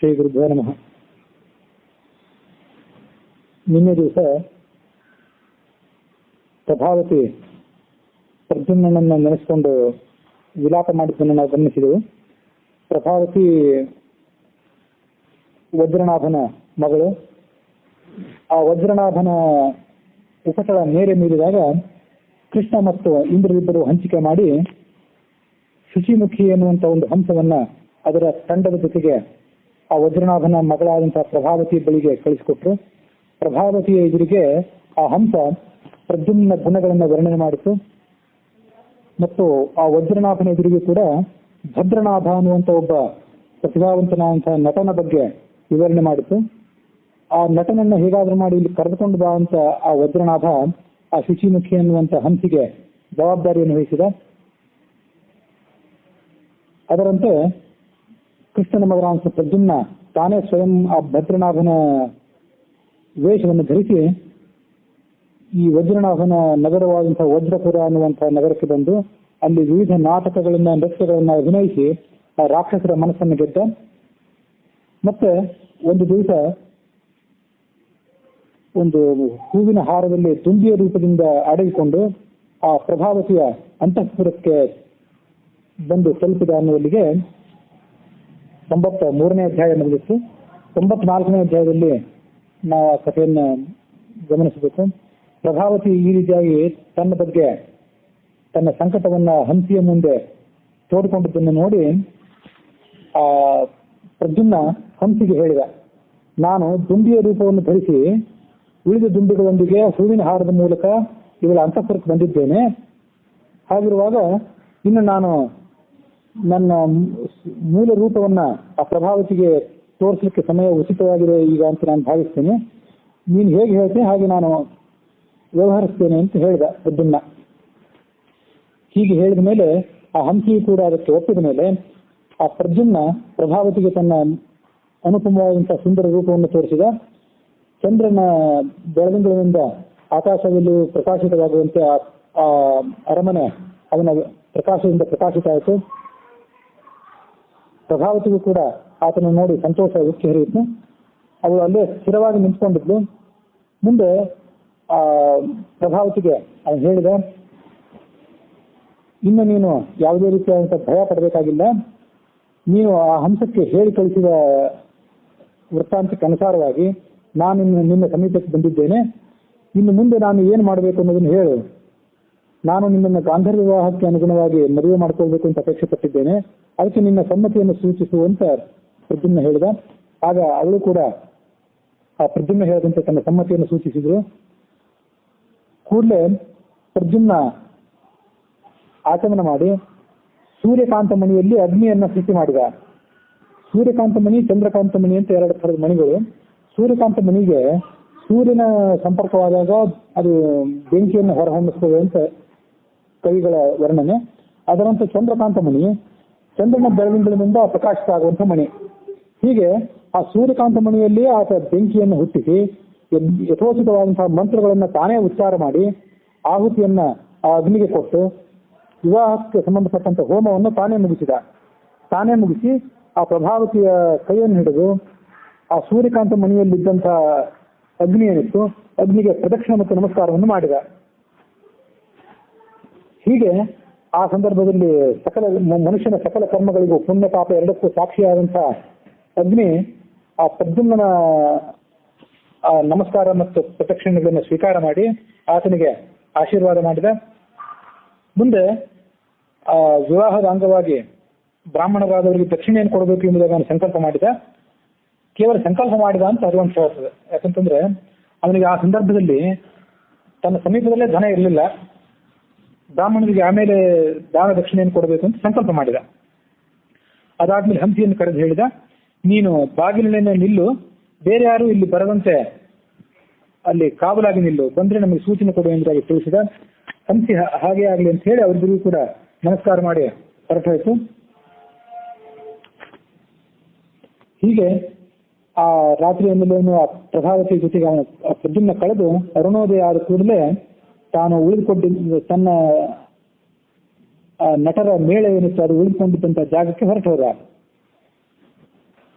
ಶ್ರೀ ಗುರುಭ್ಯೋ ನಮಃ. ನಿನ್ನೆ ದಿವಸ ಪ್ರಭಾವತಿ ಪ್ರದ್ಯುಮ್ನನ್ನು ನೆನೆಸಿಕೊಂಡು ವಿಲಾಪ ಮಾಡಿದ್ದನ್ನು ನಾವು ಗಮನಿಸಿದೆವು. ಪ್ರಭಾವತಿ ವಜ್ರನಾಭನ ಮಗಳು. ಆ ವಜ್ರನಾಭನ ಉಪಟಳ ಮೇಲೆ ಮೀರಿದಾಗ ಕೃಷ್ಣ ಮತ್ತು ಇಂದ್ರರಿಬ್ಬರು ಹಂಚಿಕೆ ಮಾಡಿ ಶುಚಿಮುಖಿ ಎನ್ನುವಂತ ಒಂದು ಹಂಸವನ್ನ ಅದರ ತಂಡದ ಜೊತೆಗೆ ಆ ವಜ್ರನಾಭನ ಮಗಳಾದಂತಹ ಪ್ರಭಾವತಿ ಬಳಿಗೆ ಕಳಿಸಿಕೊಟ್ರು. ಪ್ರಭಾವತಿಯ ಎದುರಿಗೆ ಆ ಹಂಸ ಪ್ರದ್ಯುಮ್ನ ಗುಣಗಳನ್ನು ವರ್ಣನೆ ಮಾಡಿತು ಮತ್ತು ಆ ವಜ್ರನಾಭನ ಎದುರಿಗೆ ಕೂಡ ಭದ್ರನಾಭ ಅನ್ನುವಂತ ಒಬ್ಬ ಪ್ರತಿಭಾವಂತನಾದಂತಹ ನಟನ ಬಗ್ಗೆ ವಿವರಣೆ ಮಾಡಿತು. ಆ ನಟನನ್ನ ಹೇಗಾದ್ರೂ ಮಾಡಿ ಇಲ್ಲಿ ಕರೆದುಕೊಂಡು ಬಾ ಅಂತ ಆ ವಜ್ರನಾಭ ಆ ಶುಚಿಮುಖಿ ಎನ್ನುವಂತ ಹಂಸಿಗೆ ಜವಾಬ್ದಾರಿಯನ್ನು ವಹಿಸಿದ. ಅದರಂತೆ ಕೃಷ್ಣನ ಮಗನಾಂಶ ಪ್ರದ್ಯುಮ್ನ ತಾನೇ ಸ್ವಯಂ ಆ ಭದ್ರನಾಭನ ವೇಷವನ್ನು ಧರಿಸಿ ಈ ವಜ್ರನಾಭನ ನಗರವಾದಂತಹ ವಜ್ರಪುರ ಅನ್ನುವಂತಹ ನಗರಕ್ಕೆ ಬಂದು ಅಲ್ಲಿ ವಿವಿಧ ನಾಟಕಗಳನ್ನ ನೃತ್ಯಗಳನ್ನ ಅಭಿನಯಿಸಿ ಆ ರಾಕ್ಷಸರ ಮನಸ್ಸನ್ನು ಗೆದ್ದ. ಮತ್ತೆ ಒಂದು ದಿವಸ ಒಂದು ಹೂವಿನ ಹಾರದಲ್ಲಿ ದುಂಬಿಯ ರೂಪದಿಂದ ಅಡಗಿಕೊಂಡು ಆ ಪ್ರಭಾವತಿಯ ಅಂತಃಪುರಕ್ಕೆ ಬಂದು ತಲುಪಿದ ಅನ್ನುವಲ್ಲಿಗೆ 93ನೇ ಅಧ್ಯಾಯ ಮುಗಿದಿತ್ತು. 94ನೇ ಅಧ್ಯಾಯದಲ್ಲಿ ನಾವು ಆ ಕಥೆಯನ್ನು ಗಮನಿಸಬೇಕು. ಪ್ರಭಾವತಿ ಈ ರೀತಿಯಾಗಿ ತನ್ನ ಬಗ್ಗೆ ತನ್ನ ಸಂಕಟವನ್ನ ಹಂಸಿಯ ಮುಂದೆ ತೋಡಿಕೊಂಡಿದ್ದನ್ನು ನೋಡಿ ಆ ಪ್ರದ್ಯುಮ್ನ ಹಂಸಿಗೆ ಹೇಳಿದ, ನಾನು ದುಂಬಿಯ ರೂಪವನ್ನು ಧರಿಸಿ ಉಳಿದ ದುಂಬಿಗಳೊಂದಿಗೆ ಹೂವಿನ ಹಾರದ ಮೂಲಕ ಇವಳ ಅಂತಃಪುರಕ್ಕೆ ಬಂದಿದ್ದೇನೆ. ಹಾಗಿರುವಾಗ ಇನ್ನು ನಾನು ನನ್ನ ಮೂಲ ರೂಪವನ್ನ ಆ ಪ್ರಭಾವತಿಗೆ ತೋರಿಸಲಿಕ್ಕೆ ಸಮಯ ಉಚಿತವಾಗಿದೆ ಈಗ ಅಂತ ನಾನು ಭಾವಿಸ್ತೇನೆ. ನೀನು ಹೇಗೆ ಹೇಳ್ತೇನೆ ಹಾಗೆ ನಾನು ವ್ಯವಹರಿಸ್ತೇನೆ ಅಂತ ಹೇಳಿದ ಪ್ರದ್ಯುಮ್ನ. ಹೀಗೆ ಹೇಳಿದ ಮೇಲೆ ಆ ಹಂಸಿಯು ಕೂಡ ಅದಕ್ಕೆ ಒಪ್ಪಿದ ಮೇಲೆ ಆ ಪ್ರದ್ಯುಮ್ನ ಪ್ರಭಾವತಿಗೆ ತನ್ನ ಅನುಪಮವಾದಂತಹ ಸುಂದರ ರೂಪವನ್ನು ತೋರಿಸಿದ. ಚಂದ್ರನ ಬೆಳದಿಂಗಳಿಂದ ಆಕಾಶದಲ್ಲಿ ಪ್ರಕಾಶಿತವಾಗುವಂತೆ ಆ ಅರಮನೆ ಅವನ ಪ್ರಕಾಶದಿಂದ ಪ್ರಕಾಶಿತ ಆಯಿತು. ಪ್ರಭಾವತಿಗೂ ಕೂಡ ಆತನ ನೋಡಿ ಸಂತೋಷ ಉಕ್ಕಿ ಹರಿಯಿತು. ಅವಳು ಅಲ್ಲೇ ಸ್ಥಿರವಾಗಿ ನಿಂತ್ಕೊಂಡಿದ್ಲು. ಮುಂದೆ ಆ ಪ್ರಭಾವತಿಗೆ ಅವನು ಹೇಳಿದ, ಇನ್ನು ನೀನು ಯಾವುದೇ ರೀತಿಯಾದಂತಹ ಭಯ ಪಡಬೇಕಾಗಿಲ್ಲ. ನೀನು ಆ ಹಂಸಕ್ಕೆ ಹೇಳಿ ಕಳಿಸಿದ ವೃತ್ತಾಂತಕ್ಕೆ ಅನುಸಾರವಾಗಿ ನಾನು ನಿನ್ನ ಸಮೀಪಕ್ಕೆ ಬಂದಿದ್ದೇನೆ. ಇನ್ನು ಮುಂದೆ ನಾನು ಏನು ಮಾಡಬೇಕು ಅನ್ನೋದನ್ನು ಹೇಳು. ನಾನು ನಿನ್ನನ್ನು ಗಾಂಧರ್ವ ವಿವಾಹಕ್ಕೆ ಅನುಗುಣವಾಗಿ ಮದುವೆ ಮಾಡ್ಕೊಳ್ಬೇಕು ಅಂತ ಅಪೇಕ್ಷೆ ಪಟ್ಟಿದ್ದೇನೆ. ಅದಕ್ಕೆ ನಿನ್ನ ಸಮ್ಮತಿಯನ್ನು ಸೂಚಿಸುವಂತ ಪ್ರದ್ಯುಮ್ನ ಹೇಳಿದ. ಆಗ ಅವಳು ಕೂಡ ಆ ಪ್ರದ್ಯುಮ್ನ ಹೇಳಿದಂತೆ ತನ್ನ ಸಮ್ಮತಿಯನ್ನು ಸೂಚಿಸಿದ್ರು. ಕೂಡಲೇ ಪ್ರದ್ಯುಮ್ನ ಆಚಮನ ಮಾಡಿ ಸೂರ್ಯಕಾಂತ ಮಣಿಯಲ್ಲಿ ಅಗ್ನಿಯನ್ನ ಸೃಷ್ಟಿ ಮಾಡಿದ. ಸೂರ್ಯಕಾಂತ ಮಣಿ, ಚಂದ್ರಕಾಂತ ಮಣಿ ಅಂತ ಎರಡು ಥರದ ಮಣಿಗಳು. ಸೂರ್ಯಕಾಂತ ಮಣಿಗೆ ಸೂರ್ಯನ ಸಂಪರ್ಕವಾದಾಗ ಅದು ಬೆಂಕಿಯನ್ನು ಹೊರಹೊಮ್ಮಿಸ್ತದೆ ಅಂತ ಕವಿಗಳ ವರ್ಣನೆ. ಅದರಂತೆ ಚಂದ್ರಕಾಂತ ಮಣಿ ಚಂದ್ರನ ಬೆಳದಿಂಗಳಿಂದ ಪ್ರಕಾಶಿತ ಆಗುವಂಥ ಮಣಿ. ಹೀಗೆ ಆ ಸೂರ್ಯಕಾಂತ ಮಣಿಯಲ್ಲಿ ಆತ ಬೆಂಕಿಯನ್ನು ಹುಟ್ಟಿಸಿ ಯಥೋಚಿತವಾದಂತಹ ಮಂತ್ರಗಳನ್ನ ತಾನೇ ಉಚ್ಚಾರ ಮಾಡಿ ಆಹುತಿಯನ್ನ ಆ ಅಗ್ನಿಗೆ ಕೊಟ್ಟು ವಿವಾಹಕ್ಕೆ ಸಂಬಂಧಪಟ್ಟಂತ ಹೋಮವನ್ನು ತಾನೇ ಮುಗಿಸಿ ಆ ಪ್ರಭಾವತಿಯ ಕೈಯನ್ನು ಹಿಡಿದು ಆ ಸೂರ್ಯಕಾಂತ ಮಣಿಯಲ್ಲಿದ್ದಂಥ ಅಗ್ನಿ ಏನಿತ್ತು ಅಗ್ನಿಗೆ ಪ್ರದಕ್ಷಿಣೆ ಮತ್ತು ನಮಸ್ಕಾರವನ್ನು ಮಾಡಿದ. ಹೀಗೆ ಆ ಸಂದರ್ಭದಲ್ಲಿ ಮನುಷ್ಯನ ಸಕಲ ಕರ್ಮಗಳಿಗೂ ಪುಣ್ಯ ಪಾಪ ಎರಡಕ್ಕೂ ಸಾಕ್ಷಿಯಾದಂತಹ ಅಗ್ನಿ ಆ ಪ್ರದ್ಯುಮ್ನ ನಮಸ್ಕಾರ ಮತ್ತು ಪ್ರದಕ್ಷಿಣೆಗಳನ್ನು ಸ್ವೀಕಾರ ಮಾಡಿ ಆತನಿಗೆ ಆಶೀರ್ವಾದ ಮಾಡಿದ. ಮುಂದೆ ಆ ವಿವಾಹದ ಅಂಗವಾಗಿ ಬ್ರಾಹ್ಮಣರಾದವರಿಗೆ ದಕ್ಷಿಣೆಯನ್ನು ಕೊಡಬೇಕು ಎಂಬುದಾಗಿ ಅವನು ಸಂಕಲ್ಪ ಮಾಡಿದ. ಕೇವಲ ಸಂಕಲ್ಪ ಮಾಡಿದ ಅಂತ ಅರಿವಂಶ ಹೇಳ್ತದೆ. ಯಾಕಂತಂದ್ರೆ ಅವನಿಗೆ ಆ ಸಂದರ್ಭದಲ್ಲಿ ತನ್ನ ಸಮೀಪದಲ್ಲೇ ಧನ ಇರಲಿಲ್ಲ. ಬ್ರಾಹ್ಮಣರಿಗೆ ಆಮೇಲೆ ದಾನ ದಕ್ಷಿಣೆಯನ್ನು ಕೊಡಬೇಕು ಅಂತ ಸಂಕಲ್ಪ ಮಾಡಿದ. ಅದಾದ್ಮೇಲೆ ಹಂಸಿಯನ್ನು ಕರೆದು ಹೇಳಿದ, ನೀನು ಬಾಗಿಲಿನ ನಿಲ್ಲು, ಬೇರೆ ಯಾರು ಇಲ್ಲಿ ಬರದಂತೆ ಅಲ್ಲಿ ಕಾವಲಾಗಿ ನಿಲ್ಲು, ಬಂದ್ರೆ ನಮಗೆ ಸೂಚನೆ ಕೊಡು ಎಂಬುದಾಗಿ ತಿಳಿಸಿದ. ಹಂಸಿ ಹಾಗೆ ಆಗಲಿ ಅಂತ ಹೇಳಿ ಅವರಿಗೂ ಕೂಡ ನಮಸ್ಕಾರ ಮಾಡಿ ಹೊರಟೋಯ್ತು. ಹೀಗೆ ಆ ರಾತ್ರಿಯಲ್ಲಿ ಆ ಪ್ರಭಾವತಿ ಜೊತೆಗೆ ಅವನ ಪ್ರದ್ಯುಮ್ನ ಕಳೆದು ಅರುಣೋದಯ ಆದ ಕೂಡಲೇ ತಾನು ಉಳಿದುಕೊಂಡಿದ್ದ ತನ್ನ ನಟರ ಮೇಳ ಏನಿತ್ತು ಅದು ಉಳಿದುಕೊಂಡಿದ್ದಂತ ಜಾಗಕ್ಕೆ ಹೊರಟು ಹೋದ.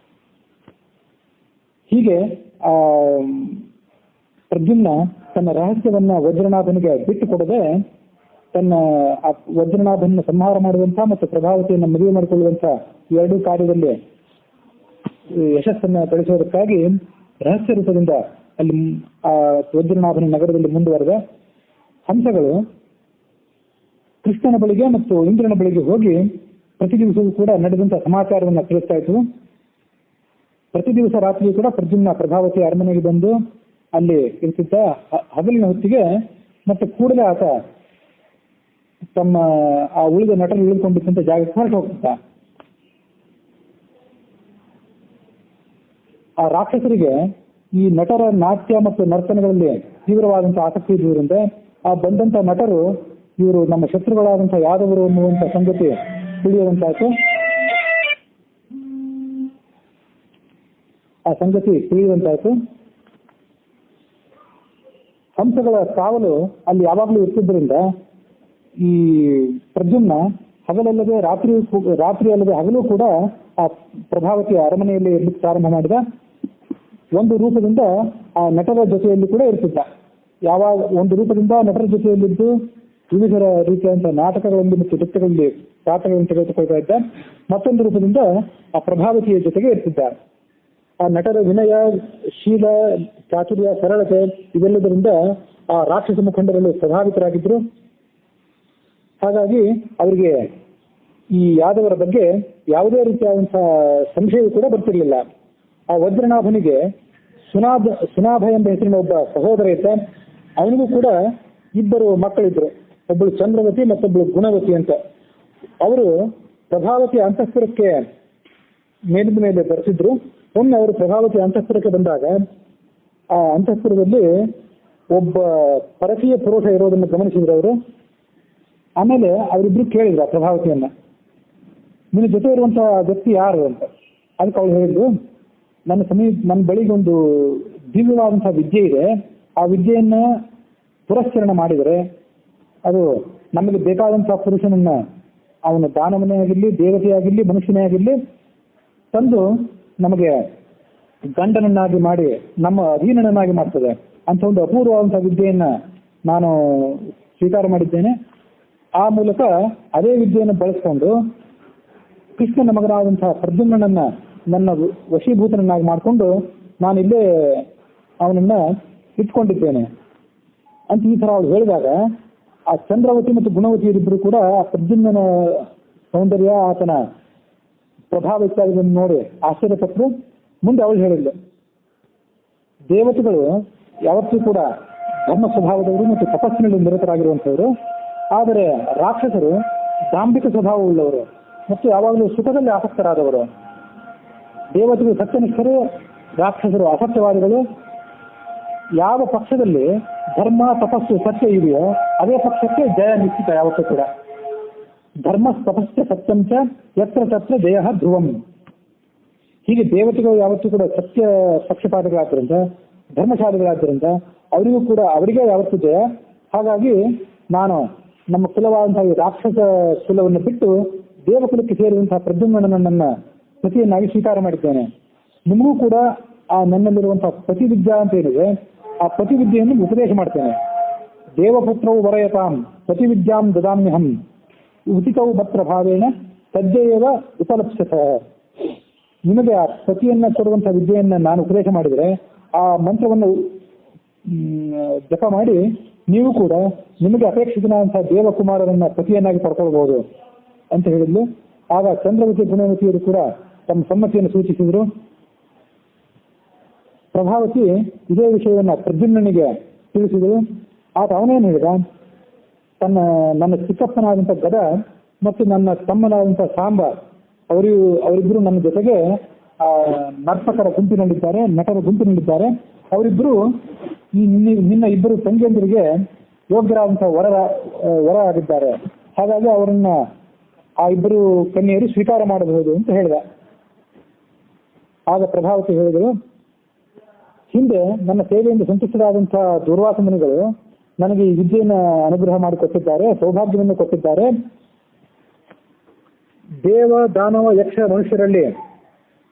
ಹೀಗೆ ಆ ಪ್ರದ್ಯುಮ್ನ ತನ್ನ ರಹಸ್ಯವನ್ನ ವಜ್ರನಾಭನಿಗೆ ಬಿಟ್ಟು ಕೊಡದೆ ತನ್ನ ವಜ್ರನಾಭನ ಸಂಹಾರ ಮಾಡುವಂತ ಮತ್ತು ಪ್ರಭಾವತಿಯನ್ನು ಮದುವೆ ಮಾಡಿಕೊಳ್ಳುವಂತ ಎರಡೂ ಕಾರ್ಯದಲ್ಲಿ ಯಶಸ್ಸನ್ನು ಗಳಿಸುವುದಕ್ಕಾಗಿ ರಹಸ್ಯ ರೂಪದಿಂದ ಅಲ್ಲಿ ಆ ವಜ್ರನಾಭನ ನಗರದಲ್ಲಿ ಮುಂದುವರೆದ ಹಂಸಗಳು ಕೃಷ್ಣನ ಬಳಿಗೆ ಮತ್ತು ಇಂದ್ರನ ಬಳಿಗೆ ಹೋಗಿ ಪ್ರತಿ ದಿವಸವೂ ಕೂಡ ನಡೆದಂತ ಸಮಾಚಾರವನ್ನು ತಿಳಿಸ್ತಾ ಇತ್ತು. ಪ್ರತಿ ದಿವಸ ರಾತ್ರಿ ಕೂಡ ಪ್ರದ್ಯುಮ್ನ ಪ್ರಭಾವತಿ ಅರಮನೆಗೆ ಬಂದು ಅಲ್ಲಿ ಇರ್ತಿದ್ದ. ಹಗಲಿನ ಹೊತ್ತಿಗೆ ಮತ್ತೆ ಕೂಡಲೇ ಆತ ತಮ್ಮ ಆ ಉಳಿದ ನಟರು ಉಳಿದುಕೊಂಡಿದ್ದಂತ ಜಾಗಕ್ಕೆ ಹೊರಟು ಹೋಗ್ತಿದ್ದ. ಆ ರಾಕ್ಷಸರಿಗೆ ಈ ನಟರ ನಾಟ್ಯ ಮತ್ತು ನರ್ತನಗಳಲ್ಲಿ ತೀವ್ರವಾದಂತಹ ಆಸಕ್ತಿ ಇದ್ದುದರಿಂದ ಆ ಬಂದಂತ ನಟರು ಇವರು ನಮ್ಮ ಶತ್ರುಗಳಾದಂತಹ ಯಾದವರು ಅನ್ನುವಂಥ ಸಂಗತಿ ತಿಳಿಯುವಂತಾಯ್ತು. ಆ ಸಂಗತಿ ತಿಳಿಯುವಂತಾಯ್ತು. ಹಂಸಗಳ ಕಾವಲು ಅಲ್ಲಿ ಯಾವಾಗಲೂ ಇರ್ತಿದ್ದರಿಂದ ಈ ಪ್ರದ್ಯುಮ್ನ ಹಗಲಲ್ಲದೆ ರಾತ್ರಿ ಅಲ್ಲದೆ ಹಗಲು ಕೂಡ ಆ ಪ್ರಭಾವತಿಯ ಅರಮನೆಯಲ್ಲಿ ಇರ್ಲಿಕ್ಕೆ ಪ್ರಾರಂಭ ಮಾಡಿದ. ಒಂದು ರೂಪದಿಂದ ಆ ನಟರ ಜೊತೆಯಲ್ಲಿ ಕೂಡ ಇರ್ತಿದ್ದ. ಯಾವಾಗ ಒಂದು ರೂಪದಿಂದ ನಟರ ಜೊತೆಯಲ್ಲಿದ್ದು ವಿವಿಧ ರೀತಿಯಾದಂತಹ ನಾಟಕಗಳಲ್ಲಿ ಮತ್ತು ನೃತ್ಯಗಳಲ್ಲಿ ಪಾತ್ರಗಳನ್ನು ತೆಗೆದುಕೊಳ್ತಾ ಇದ್ದ. ಮತ್ತೊಂದು ರೂಪದಿಂದ ಆ ಪ್ರಭಾವತಿಯ ಜೊತೆಗೆ ಇರ್ತಿದ್ದ. ಆ ನಟರ ವಿನಯ, ಶೀಲ, ಚಾತುರ್ಯ, ಸರಳತೆ ಇವೆಲ್ಲದರಿಂದ ಆ ರಾಕ್ಷಸ ಮುಖಂಡರಲ್ಲಿ ಪ್ರಭಾವಿತರಾಗಿದ್ರು. ಹಾಗಾಗಿ ಅವರಿಗೆ ಈ ಯಾದವರ ಬಗ್ಗೆ ಯಾವುದೇ ರೀತಿಯಾದಂತಹ ಸಂಶಯ ಕೂಡ ಬರ್ತಿರ್ಲಿಲ್ಲ. ಆ ವಜ್ರನಾಭನಿಗೆ ಸುನಾಭ ಎಂಬ ಹೆಸರಿನ ಒಬ್ಬ ಸಹೋದರ ಇದ್ದ. ಅವನಿಗೂ ಕೂಡ ಇಬ್ಬರು ಮಕ್ಕಳಿದ್ರು, ಒಬ್ಬಳು ಚಂದ್ರವತಿ ಮತ್ತೊಬ್ಬಳು ಗುಣವತಿ ಅಂತ. ಅವರು ಪ್ರಭಾವತಿ ಅಂತಃಪುರಕ್ಕೆ ಮೇಲಿನ ಮೇಲೆ ಬರ್ತಿದ್ರು. ಒಮ್ಮೆ ಅವರು ಪ್ರಭಾವತಿ ಅಂತಃಪುರಕ್ಕೆ ಬಂದಾಗ ಆ ಅಂತಃಪುರದಲ್ಲಿ ಒಬ್ಬ ಪರಕೀಯ ಪುರುಷ ಇರೋದನ್ನು ಗಮನಿಸಿದ್ರು ಅವರು. ಆಮೇಲೆ ಅವರಿಬ್ರು ಕೇಳಿದ್ರು ಆ ಪ್ರಭಾವತಿಯನ್ನ, ನಿನ್ನ ಜೊತೆ ಇರುವಂತಹ ವ್ಯಕ್ತಿ ಯಾರು ಅಂತ. ಅದಕ್ಕೆ ಅವ್ರು ಹೇಳಿದ್ರು, ನನ್ನ ಬಳಿಗೆ ಒಂದು ದಿವ್ಯವಾದಂತಹ ವಿದ್ಯೆ ಇದೆ. ಆ ವಿದ್ಯೆಯನ್ನ ಪುರಸ್ಕರಣ ಮಾಡಿದರೆ ಅದು ನಮಗೆ ಬೇಕಾದಂತಹ ಪುರುಷನನ್ನ, ಅವನ ದಾನವನೇ ಆಗಿರ್ಲಿ, ದೇವತೆಯಾಗಿರ್ಲಿ, ಮನುಷ್ಯನೇ ಆಗಿರ್ಲಿ, ತಂದು ನಮಗೆ ಗಂಡನನ್ನಾಗಿ ಮಾಡಿ ನಮ್ಮ ಅಧೀನನನ್ನಾಗಿ ಮಾಡ್ತದೆ ಅಂತ ಒಂದು ಅಪೂರ್ವವಾದಂತಹ ವಿದ್ಯೆಯನ್ನ ನಾನು ಸ್ವೀಕಾರ ಮಾಡಿದ್ದೇನೆ. ಆ ಮೂಲಕ ಅದೇ ವಿದ್ಯೆಯನ್ನು ಬಳಸಿಕೊಂಡು ಕೃಷ್ಣನ ಮಗನಾದಂತಹ ಪ್ರದ್ಯುಮ್ನನ್ನ ನನ್ನ ವಶೀಭೂತನನ್ನಾಗಿ ಮಾಡಿಕೊಂಡು ನಾನು ಇಲ್ಲೇ ಅವನನ್ನ ಇಟ್ಕೊಂಡಿದ್ದೇನೆ ಅಂತ ಈ ತರ ಅವಳು ಹೇಳಿದಾಗ ಆ ಚಂದ್ರವತಿ ಮತ್ತು ಗುಣವತಿಯರಿಬ್ಬರು ಕೂಡ ಆ ಪ್ರದ್ಯುಮ್ನ ಸೌಂದರ್ಯ, ಆತನ ಪ್ರಭಾವ ಇತ್ಯಾದಿಗಳನ್ನು ನೋಡಿ ಆಶ್ಚರ್ಯಪಟ್ಟರು. ಮುಂದೆ ಅವಳು ಹೇಳಿದ್ಲು, ದೇವತೆಗಳು ಯಾವತ್ತೂ ಕೂಡ ಧರ್ಮ ಸ್ವಭಾವದವರು ಮತ್ತು ತಪಸ್ಸಿನಲ್ಲಿ ನಿರತರಾಗಿರುವಂಥವರು. ಆದರೆ ರಾಕ್ಷಸರು ದಾಂಭಿಕ ಸ್ವಭಾವವುಳ್ಳವರು ಮತ್ತು ಯಾವಾಗಲೂ ಸುಖದಲ್ಲಿ ಆಸಕ್ತರಾದವರು. ದೇವತೆಗಳು ಸತ್ಯನಿಷ್ಠರು, ರಾಕ್ಷಸರು ಅಸತ್ಯವಾದಿಗಳು. ಯಾವ ಪಕ್ಷದಲ್ಲಿ ಧರ್ಮ, ತಪಸ್ಸು, ಸತ್ಯ ಇದೆಯೋ ಅದೇ ಪಕ್ಷಕ್ಕೆ ಜಯ ನಿಶ್ಚಿತ ಯಾವತ್ತೂ ಕೂಡ. ಧರ್ಮ ತಪಸ್ಸ ಸತ್ಯಂಚ ಯತ್ರ ತತ್ರ ಜಯ ಧ್ರುವಂ. ಹೀಗೆ ದೇವತೆಗಳು ಯಾವತ್ತೂ ಕೂಡ ಸತ್ಯ ಪಕ್ಷಪಾತಗಳಾದ್ದರಿಂದ, ಧರ್ಮಶಾಲಿಗಳಾದ್ದರಿಂದ ಅವರಿಗೆ ಯಾವತ್ತೂ ಜಯ. ಹಾಗಾಗಿ ನಾನು ನಮ್ಮ ಕುಲವಾದಂತಹ ಈ ರಾಕ್ಷಸ ಕುಲವನ್ನು ಬಿಟ್ಟು ದೇವಕುಲಕ್ಕೆ ಸೇರಿದಂತಹ ಪ್ರದ್ಯುಮ್ನನನ್ನು ನನ್ನ ಪತಿಯನ್ನಾಗಿ ಸ್ವೀಕಾರ ಮಾಡಿದ್ದೇನೆ. ನಿಮಗೂ ಕೂಡ ಆ ನನ್ನಲ್ಲಿರುವಂತಹ ಪತಿವಿದ್ಯಾ ಅಂತ ಏನಿದೆ ಆ ಪತಿವಿದ್ಯೆಯನ್ನು ಉಪದೇಶ ಮಾಡ್ತೇನೆ. ದೇವಪುತ್ರವು ವರಯತಾಂ ಪತಿವಿದ್ಯಾಂ ದದಾಮ್ಯಹಂ ಉಚಿತವು ಮತ್ರ ಭಾವೇನ ತಜ್ಜೇವ ಉಪಲಪ್ಸ್ಯತ. ನಿಮಗೆ ಆ ಪತಿಯನ್ನ ಕೊಡುವಂತಹ ವಿದ್ಯೆಯನ್ನ ನಾನು ಉಪದೇಶ ಮಾಡಿದರೆ ಆ ಮಂತ್ರವನ್ನು ಜಪ ಮಾಡಿ ನೀವು ಕೂಡ ನಿಮಗೆ ಅಪೇಕ್ಷಿತನಾದಂತಹ ದೇವಕುಮಾರರನ್ನ ಪತಿಯನ್ನಾಗಿ ಪಡ್ಕೊಳ್ಬಹುದು ಅಂತ ಹೇಳಿದ್ಲು. ಆಗ ಚಂದ್ರವತಿ ಗುಣವತಿಯರು ಕೂಡ ತಮ್ಮ ಸಮ್ಮತಿಯನ್ನು ಸೂಚಿಸಿದರು. ಪ್ರಭಾವತಿ ಇದೇ ವಿಷಯವನ್ನ ಪ್ರದ್ಯುಮ್ನನಿಗೆ ತಿಳಿಸಿದರು. ಆತ ಅವನೇನು ಹೇಳಿದ, ನನ್ನ ಚಿಕ್ಕಪ್ಪನಾದಂಥ ಗದ ಮತ್ತು ನನ್ನ ತಮ್ಮನಾದಂಥ ಸಾಂಬ ಅವರಿಬ್ಬರು ನನ್ನ ಜೊತೆಗೆ ನರ್ತಕರ ಗುಂಪಿನಲ್ಲಿದ್ದಾರೆ, ನಟರ ಗುಂಪಿನಲ್ಲಿದ್ದಾರೆ. ಅವರಿಬ್ಬರು ನಿನ್ನ ಇಬ್ಬರು ತಂಗಿಯಂದಿರಿಗೆ ಯೋಗ್ಯರಾದಂತಹ ವರ ಆಗಿದ್ದಾರೆ. ಹಾಗಾಗಿ ಅವರನ್ನ ಆ ಇಬ್ಬರು ಕನ್ಯೆಯರು ಸ್ವೀಕಾರ ಮಾಡಬಹುದು ಅಂತ ಹೇಳಿದ. ಆಗ ಪ್ರಭಾವತಿ ಹೇಳಿದರು, ಹಿಂದೆ ನನ್ನ ಸೇವೆಯಿಂದ ಸಂತುಷ್ಟರಾದಂತಹ ದುರ್ವಾಸ ಮುನಿಗಳು ನನಗೆ ಈ ವಿದ್ಯೆಯನ್ನು ಅನುಗ್ರಹ ಮಾಡಿಕೊಟ್ಟಿದ್ದಾರೆ, ಸೌಭಾಗ್ಯವನ್ನು ಕೊಟ್ಟಿದ್ದಾರೆ. ದೇವ, ದಾನವ, ಯಕ್ಷ, ಮನುಷ್ಯರಲ್ಲಿ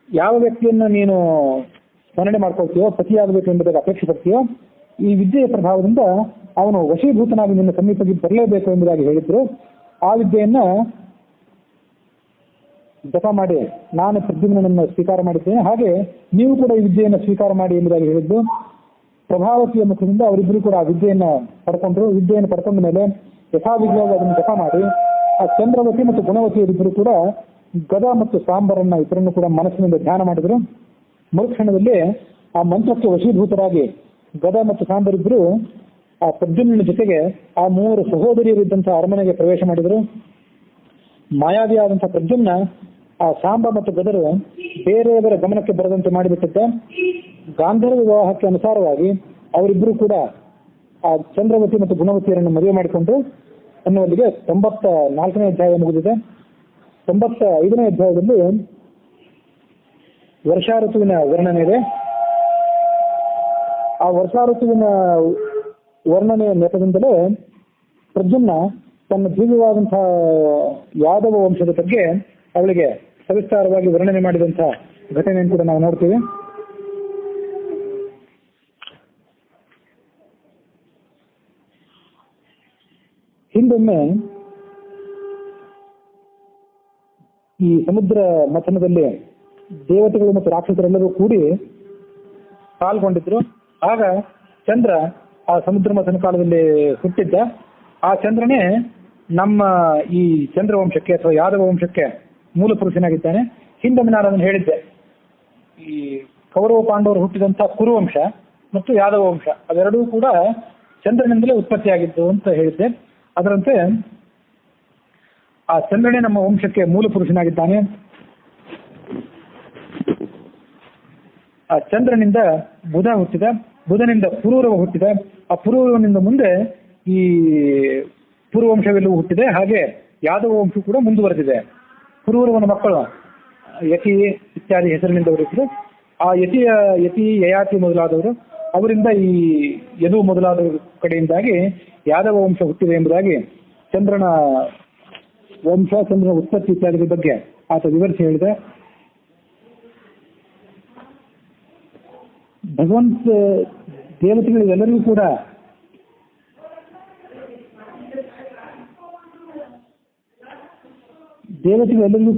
ಯಾವ ವ್ಯಕ್ತಿಯನ್ನು ನೀನು ವರ್ಣನೆ ಮಾಡ್ಕೊಳ್ತೀಯೋ, ಪತಿಯಾಗಬೇಕು ಎಂಬುದಾಗಿ ಅಪೇಕ್ಷೆ ಪಡ್ತೀಯೋ, ಈ ವಿದ್ಯೆಯ ಪ್ರಭಾವದಿಂದ ಅವನು ವಶೀಭೂತನಾಗಿ ನಿನ್ನ ಸಮೀಪಕ್ಕೆ ಬರಲೇಬೇಕು ಎಂಬುದಾಗಿ ಹೇಳಿದ್ರು. ಆ ವಿದ್ಯೆಯನ್ನ ಜಪ ಮಾಡಿ ನಾನು ಪ್ರದ್ಯುಮ್ನನ್ನು ಸ್ವೀಕಾರ ಮಾಡಿದ್ದೇನೆ, ಹಾಗೆ ನೀವು ಕೂಡ ಈ ವಿದ್ಯೆಯನ್ನು ಸ್ವೀಕಾರ ಮಾಡಿ ಎಂಬುದಾಗಿ ಹೇಳಿದ್ದು. ಪ್ರಭಾವತಿಯ ಮುಖದಿಂದ ಅವರಿಬ್ಬರು ಕೂಡ ಆ ವಿದ್ಯೆಯನ್ನು ಪಡ್ಕೊಂಡ್ರು. ವಿದ್ಯೆಯನ್ನು ಪಡ್ಕೊಂಡ ಮೇಲೆ ಯಥಾವಿಧಿಯಾಗಿ ಅದನ್ನು ಜಪ ಮಾಡಿ ಆ ಚಂದ್ರವತಿ ಮತ್ತು ಗುಣವತಿಯರಿಬ್ಬರು ಕೂಡ ಗದ ಮತ್ತು ಸಾಂಬರನ್ನ ಇಬ್ಬರನ್ನು ಕೂಡ ಮನಸ್ಸಿನಿಂದ ಧ್ಯಾನ ಮಾಡಿದ್ರು. ಮರುಕ್ಷಣದಲ್ಲಿ ಆ ಮಂತ್ರಕ್ಕೆ ವಶೀಭೂತರಾಗಿ ಗದ ಮತ್ತು ಸಾಂಬರಿಬ್ಬರು ಆ ಪ್ರದ್ಯುಮ್ನ ಜೊತೆಗೆ ಆ ಮೂವರು ಸಹೋದರಿಯರಿದ್ದಂತಹ ಅರಮನೆಗೆ ಪ್ರವೇಶ ಮಾಡಿದರು. ಮಾಯಾವಿಯಾದಂತಹ ಪ್ರದ್ಯುಮ್ನ ಆ ಸಾಂಬ ಮತ್ತು ಗದರು ಬೇರೆಯವರ ಗಮನಕ್ಕೆ ಬರದಂತೆ ಮಾಡಿಬಿಟ್ಟಿದ್ದ. ಗಾಂಧರ್ವ ವಿವಾಹಕ್ಕೆ ಅನುಸಾರವಾಗಿ ಅವರಿಬ್ಬರು ಕೂಡ ಆ ಚಂದ್ರವತಿ ಮತ್ತು ಗುಣವತಿಯರನ್ನು ಮದುವೆ ಮಾಡಿಕೊಂಡ್ರು ಅನ್ನುವಲ್ಲಿಗೆ 94ನೇ ಅಧ್ಯಾಯ ಮುಗಿದಿದೆ. 95ನೇ ಅಧ್ಯಾಯದಲ್ಲಿ ವರ್ಷಾ ಋತುವಿನ ವರ್ಣನೆ ಇದೆ. ಆ ವರ್ಷಾ ಋತುವಿನ ವರ್ಣನೆಯ ನೆಪದಿಂದಲೇ ಪ್ರದ್ಯುಮ್ನ ತನ್ನ ದಿವ್ಯವಾದಂತಹ ಯಾದವ ವಂಶದ ಬಗ್ಗೆ ಅವಳಿಗೆ ಸವಿಸ್ತಾರವಾಗಿ ವರ್ಣನೆ ಮಾಡಿದಂತಹ ಘಟನೆಯನ್ನು ಕೂಡ ನಾವು ನೋಡ್ತೀವಿ. ಹಿಂದೊಮ್ಮೆ ಈ ಸಮುದ್ರ ಮಥನದಲ್ಲಿ ದೇವತೆಗಳು ಮತ್ತು ರಾಕ್ಷಸರೆಲ್ಲರೂ ಕೂಡಿ ಪಾಲ್ಗೊಂಡಿದ್ರು. ಆಗ ಚಂದ್ರ ಆ ಸಮುದ್ರ ಮಥನ ಕಾಲದಲ್ಲಿ ಹುಟ್ಟಿದ್ದ. ಆ ಚಂದ್ರನೇ ನಮ್ಮ ಈ ಚಂದ್ರವಂಶಕ್ಕೆ ಅಥವಾ ಯಾದವ ವಂಶಕ್ಕೆ ಮೂಲ ಪುರುಷನಾಗಿದ್ದಾನೆ. ಹಿಂದೊಮ್ಮೆ ನಾನು ಅದನ್ನು ಹೇಳಿದ್ದೆ, ಈ ಕೌರವ ಪಾಂಡವರು ಹುಟ್ಟಿದಂಥ ಕುರುವಂಶ ಮತ್ತು ಯಾದವ ವಂಶ ಅವೆರಡೂ ಕೂಡ ಚಂದ್ರನಿಂದಲೇ ಉತ್ಪತ್ತಿಯಾಗಿದ್ದು ಅಂತ ಹೇಳಿದ್ದೆ. ಅದರಂತೆ ಆ ಚಂದ್ರನೇ ನಮ್ಮ ವಂಶಕ್ಕೆ ಮೂಲ ಪುರುಷನಾಗಿದ್ದಾನೆ. ಆ ಚಂದ್ರನಿಂದ ಬುಧ ಹುಟ್ಟಿದ, ಬುಧನಿಂದ ಪುರೂರವ ಹುಟ್ಟಿದ, ಆ ಪುರೂರವನಿಂದ ಮುಂದೆ ಈ ಪುರುವಂಶವೆಲ್ಲವೂ ಹುಟ್ಟಿದೆ. ಹಾಗೆ ಯಾದವ ವಂಶ ಕೂಡ ಮುಂದುವರೆದಿದೆ. ಪುರೂರವನ ಮಕ್ಕಳು ಯತಿ ಇತ್ಯಾದಿ ಹೆಸರಿನಿಂದವರಿದ್ರು. ಆ ಯತಿ ಯಯಾತಿ ಮೊದಲಾದವರು, ಅವರಿಂದ ಈ ಯದು ಮೊದಲಾದ ಕಡೆಯಿಂದಾಗಿ ಯಾದವ ವಂಶ ಹುಟ್ಟಿದೆ ಎಂಬುದಾಗಿ ಚಂದ್ರನ ವಂಶ, ಚಂದ್ರನ ಉತ್ಪತ್ತಿ ಇತ್ಯಾದಿ ಬಗ್ಗೆ ಆತ ವಿವರಿಸಿ ಹೇಳಿದೆ. ಭಗವಂತ ದೇವತೆಗಳಿಗೆಲ್ಲರಿಗೂ